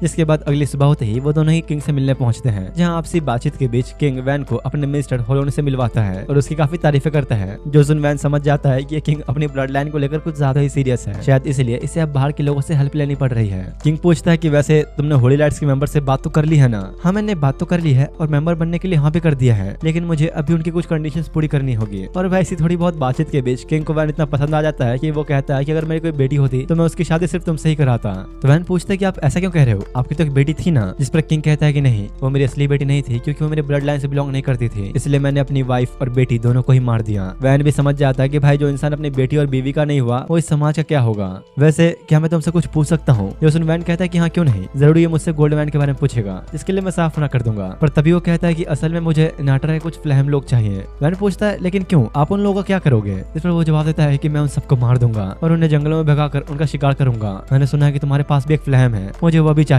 जिसके बाद अगली सुबह होते ही वो दोनों ही किंग से मिलने पहुंचते हैं, जहां आपसी बातचीत के बीच किंग वैन को अपने मिस्टर होलोनी से मिलवाता है और उसकी काफी तारीफें करता है। जोसन वैन समझ जाता है कि ये किंग अपनी ब्लड लाइन को लेकर कुछ ज्यादा ही सीरियस है, शायद इसलिए इसे अब बाहर के लोगों से हेल्प लेनी पड़ रही है। किंग पूछता है कि वैसे तुमने होली लाइट्स के मेंबर से बात तो कर ली है ना? हाँ, मैंने बात तो कर ली है और मेंबर बनने के लिए हाँ भी कर दिया है, लेकिन मुझे अभी उनकी कुछ कंडीशंस पूरी करनी होगी। और वैसी थोड़ी बहुत बातचीत के बीच किंग को वैन इतना पसंद आ जाता है कि वो कहता है कि अगर मेरी कोई बेटी होती तो मैं उसकी शादी सिर्फ तुमसे ही कराता। तो वैन पूछता है कि आप ऐसा क्यों कह रहे हो, आपकी तो एक बेटी थी ना? जिस पर किंग कहता है कि नहीं, वो मेरी असली बेटी नहीं थी क्योंकि वो मेरे ब्लड लाइन से बिलोंग नहीं करती थी, इसलिए मैंने अपनी वाइफ और बेटी दोनों को ही मार दिया। वैन भी समझ जाता है कि भाई जो इंसान अपनी बेटी और बीवी का नहीं हुआ वो इस समाज का क्या होगा। वैसे क्या मैं तुमसे कुछ पूछ सकता हूँ? जोसन वैन कहता है कि हाँ, क्यों नहीं, जरूर ये मुझसे गोल्ड मैन के बारे में पूछेगा, जिसके लिए मैं साफ मना कर दूंगा। पर तभी वो कहता है कि असल में मुझे नाटरा के कुछ फ्लैम लोग चाहिए। वैन पूछता है लेकिन क्यों, आप उन लोगों का क्या करोगे? इस पर वो जवाब देता है कि मैं उन सबको मार दूंगा और उन्हें जंगलों में भगाकर उनका शिकार करूंगा। मैंने सुना है कि तुम्हारे पास भी एक फ्लैम है, मुझे वो भी चाहिए।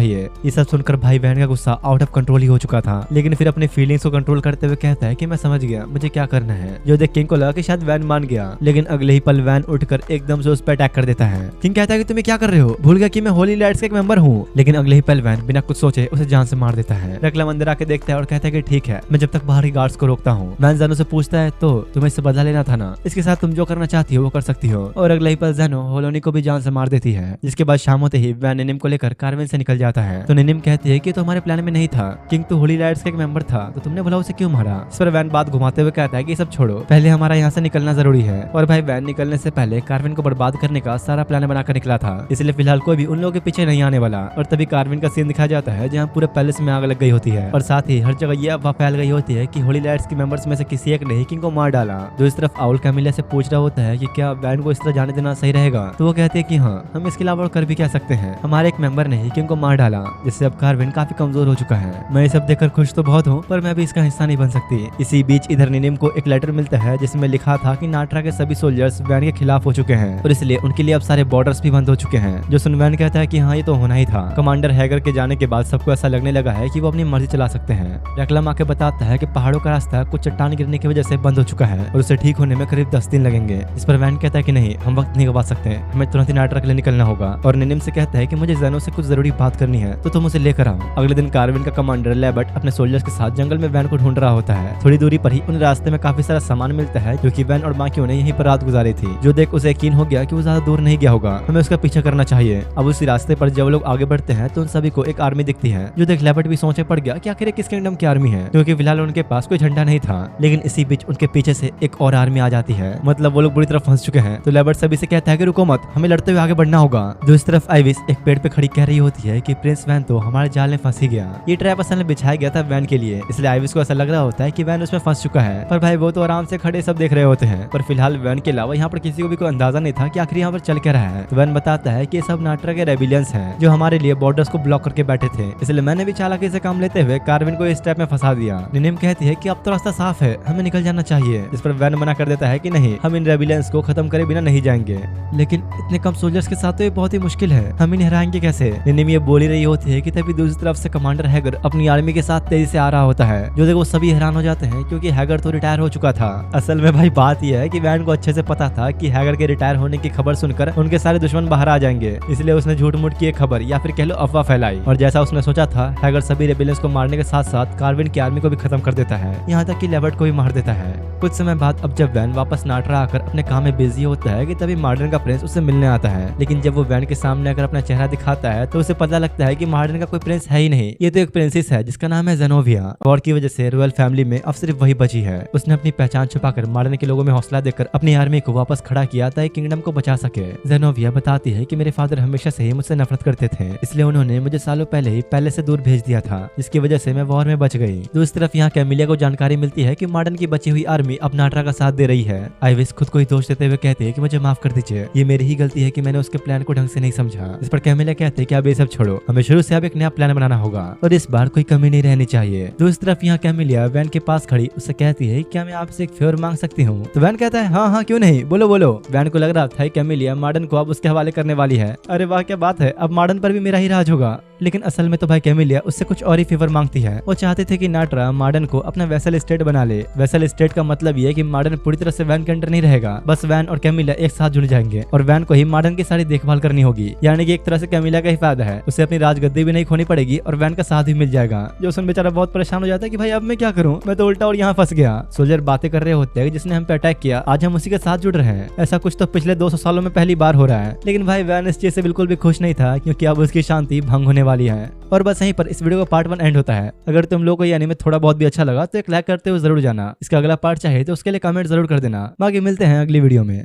ये सब सुनकर भाई वैन का गुस्सा आउट ऑफ कंट्रोल ही हो चुका था, लेकिन फिर अपनी फीलिंग्स को कंट्रोल करते हुए कहता है कि मैं समझ गया मुझे क्या करना है। जो देख किंग को लगा कि शायद वैन मान गया, लेकिन अगले ही पल वैन उठकर एकदम से उस पर अटैक कर देता है। किंग कहता है कि तुम्हें क्या कर रहे हो, भूल गया कि मैं होली लाइट्स का एक मेंबर हूँ। लेकिन अगले ही पल वैन बिना कुछ सोचे उसे जान से मार देता है। रकलम अंदर आके देखता है और कहता है कि ठीक है, मैं जब तक बाहरी गार्ड्स को रोकता हूँ। वैन ज़ेनो से पूछता है तो तुम्हें इससे बदला लेना था ना, इसके साथ तुम जो करना चाहती हो वो कर सकती हो। और अगले ही पल ज़ेनो होलोनी को भी जान से मार देती है। जिसके बाद शाम होते ही वैन निनिम को लेकर कार्विन से निकल जाता है। तो निनिम कहती है कि तो हमारे प्लान में नहीं था, किंग तो होली लाइट्स का एक मेंबर था, तो तुमने भला उसे क्यों मारा? इस पर वैन बात घुमाते हुए कहता है कि सब छोड़ो, पहले हमारा यहाँ से निकलना जरूरी है। और भाई वैन निकलने से पहले कार्विन को बर्बाद करने का सारा प्लान बनाकर निकला था, इसलिए फिलहाल कोई भी उन लोगों के पीछे नहीं आने वाला। और तभी कार्विन का सीन दिखाया जाता है जहाँ पूरे पैलेस में आग लग गई होती है और साथ ही हर जगह ये अफवाह फैल गई होती है कि होली लाइट्स के मेंबर्स में से किसी एक ने किंग को मार डाला। जो इस तरफ आउल कैमिलिया से पूछ रहा होता है कि क्या वैन को इस तरह जाने देना सही रहेगा, तो वो कहते हैं कि हाँ, हम इसके अलावा और कर भी क्या सकते हैं, हमारे एक मेंबर ने ही किंग को मार डाला, जिससे अब कार्विन काफी कमजोर हो चुका है। मैं ये सब देखकर खुश तो बहुत हूँ, पर मैं भी इसका हिस्सा नहीं बन सकती। इसी बीच इधर निनिम को एक लेटर मिलता है जिसमें लिखा था कि नाटरा के सभी सोल्जर्स वैन के खिलाफ हो चुके हैं और इसलिए उनके लिए अब सारे बॉर्डर्स भी बंद हो चुके हैं। जो सुन वैन कहता है कि हाँ, ये तो होना ही था। कमांडर हैगर के जाने के बाद सबको ऐसा लगने लगा है कि वो अपनी मर्जी चला सकते हैं। रकलम आके बताता है कि पहाड़ों का रास्ता कुछ चट्टान गिरने की वजह से बंद हो चुका है और उसे ठीक होने में करीब 10 दिन लगेंगे। इस पर वैन कहता है कि नहीं, हम वक्त नहीं गवा सकते, हमें तुरंत ही नाटरा के लिए निकलना होगा। और निनिम से कहता है कि मुझे ज़ेनो से कुछ जरूरी बात करनी है, तो तुम उसे लेकर आओ। अगले दिन कार्विन का कमांडर लेबर्ट अपने सोल्जर्स के साथ जंगल में वैन को ढूंढ रहा होता है। थोड़ी दूरी पर ही उन रास्ते में काफी सारा सामान मिलता है क्योंकि वैन और बाकियों ने यहीं पर रात गुजारी थी। जो देख उसे यकीन हो गया कि वो ज्यादा दूर नहीं गया होगा, हमें उसका पीछा करना चाहिए। अब उसी रास्ते पर जब लोग आगे बढ़ते हैं तो उन सभी को एक आर्मी दिखती है। जो देख लेबर्ट भी सोचे पड़ गया कि आखिर किस किंगडम की आर्मी है, क्योंकि फिलहाल उनके पास कोई झंडा नहीं था। लेकिन इसी बीच उनके पीछे से एक और आर्मी आ जाती है, मतलब वो लोग बुरी तरह फंस चुके हैं। तो लेबर्ट सभी से कहता है कि रुको मत, हमें लड़ते हुए आगे बढ़ना होगा। दूसरी तरफ आइविस एक पेड़ पे खड़ी कह रही होती है कि प्रिंस वैन तो हमारे जाल में फंस ही गया। ये ट्रैप असल में बिछाया गया था वैन के लिए, इसलिए आइविस को ऐसा लग रहा होता है कि वैन उसमें फंस चुका है। पर भाई वो तो आराम से खड़े सब देख रहे होते हैं। पर फिलहाल वैन के अलावा यहाँ पर किसी को भी कोई अंदाजा नहीं था कि आखिर यहाँ पर चल क्या रहा है। तो वैन बताता है कि ये सब नाटरा के रेबिलियंस हैं जो हमारे लिए बॉर्डर्स को ब्लॉक करके बैठे थे, इसलिए मैंने भी चालाकी से काम लेते हुए कार्विन को इस ट्रैप में फंसा दिया। निनिम कहती है कि अब तो रास्ता साफ है, हमें निकल जाना चाहिए। इस पर वैन मना कर देता है कि नहीं, हम इन रेबिलियंस को खत्म करे बिना नहीं जाएंगे। लेकिन इतने कम सोल्जर्स के साथ तो ये बहुत ही मुश्किल है, हम इन्हें हराएंगे कैसे? निनिम ये बोल ही रही होती है कि तभी दूसरी तरफ से कमांडर हैगर अपनी आर्मी के साथ तेजी से आ रहा होता है। जो देखो सभी हैरान हो जाते हैं क्योंकि हैगर तो रिटायर हो चुका था। असल में भाई बात यह है कि वैन को अच्छे से पता था कि हैगर के रिटायर होने की खबर सुनकर उनके सारे दुश्मन बाहर आ जाएंगे, इसलिए उसने झूठ मूठ की एक खबर या फिर कह लो अफवाह फैलाई। और जैसा उसने सोचा था, हैगर सभी रेबेलियंस को मारने के साथ साथ कार्विन की आर्मी को भी खत्म कर देता है, यहाँ तक कि लेवर्ट को भी मार देता है। कुछ समय बाद अब जब वैन वापस नाटरा आकर अपने काम में बिजी होता है कि तभी मार्डन का प्रिंस उससे मिलने आता है। लेकिन जब वो वैन के सामने आकर अपना चेहरा दिखाता है तो उसे पता लगता है कि मार्डन का कोई प्रिंस है ही नहीं, ये तो एक प्रिंसेस है जिसका नाम है जेनोविया। वॉर की वजह से रॉयल फैमिली में अब सिर्फ वही बची है। उसने अपनी पहचान छुपाकर मार्डन के लोगों में हौसला देकर अपनी आर्मी को वापस खड़ा किया ताकि किंगडम को बचा सके। जेनोविया बताती है कि मेरे फादर हमेशा से ही मुझसे नफरत करते थे, इसलिए उन्होंने मुझे सालों पहले ही पैलेस से दूर भेज दिया था, जिसकी वजह से मैं वॉर में बच गई। दूसरी तरफ यहाँ कैमिलिया को जानकारी मिलती है कि मार्डन की बची हुई आर्मी अब नाटरा का साथ दे रही है। आइविस खुद को ही दोष देते हुए कहते हैं कि मुझे माफ कर दीजिए, ये मेरी ही गलती है कि मैंने उसके प्लान को ढंग से नहीं समझा। इस पर कैमिलिया कहते हैं कि अब ये सब छोड़ो, हमें शुरू से अब एक नया प्लान बनाना होगा और इस बार कोई कमी नहीं रहनी चाहिए। दूसरी तरफ यहाँ कैमिलिया वैन के पास खड़ी उससे कहती है क्या मैं आपसे एक फेवर मांग सकती हूँ? तो वैन कहता है हाँ हाँ क्यों नहीं, बोलो बोलो। वैन को लग रहा था कैमिलिया मार्डन को अब उसके हवाले करने वाली है। अरे वाह क्या बात है, अब मार्डन पर भी मेरा ही राज होगा। लेकिन असल में तो भाई कैमिलिया उससे कुछ और ही फेवर मांगती है। वो चाहते थे कि नाटरा मार्डन को अपना वेसल स्टेट बना ले। वेसल स्टेट का मतलब ये है कि मार्डन पूरी तरह से वैन के अंडर नहीं रहेगा, बस वैन और कैमिलिया एक साथ जुड़ जाएंगे और वैन को ही मार्डन की सारी देखभाल करनी होगी। यानी कि एक तरह से कैमिलिया का ही फायदा है, उसे अपनी राजगद्दी भी नहीं खोनी पड़ेगी और वैन का साथ भी मिल जाएगा। जो सुन बेचारा बहुत परेशान हो जाता है कि भाई अब मैं क्या करूं, मैं तो उल्टा और यहाँ फंस गया। सोल्जर बातें कर रहे होते हैं जिसने हम पे अटैक किया, आज हम उसी के साथ जुड़ रहे हैं। ऐसा कुछ तो पिछले 200 सालों में पहली बार हो रहा है। लेकिन भाई वैन इस चीज से बिल्कुल भी खुश नहीं था क्योंकि अब उसकी शांति भंग होने वाली है। और बस यहीं पर इस वीडियो का पार्ट 1 एंड होता है। अगर तुम लोग को ये एनीमे थोड़ा बहुत भी अच्छा लगा तो एक लाइक करते हुए जरूर जाना। इसका अगला पार्ट चाहे तो उसके लिए कमेंट जरूर कर देना। बाकी मिलते हैं अगली वीडियो में।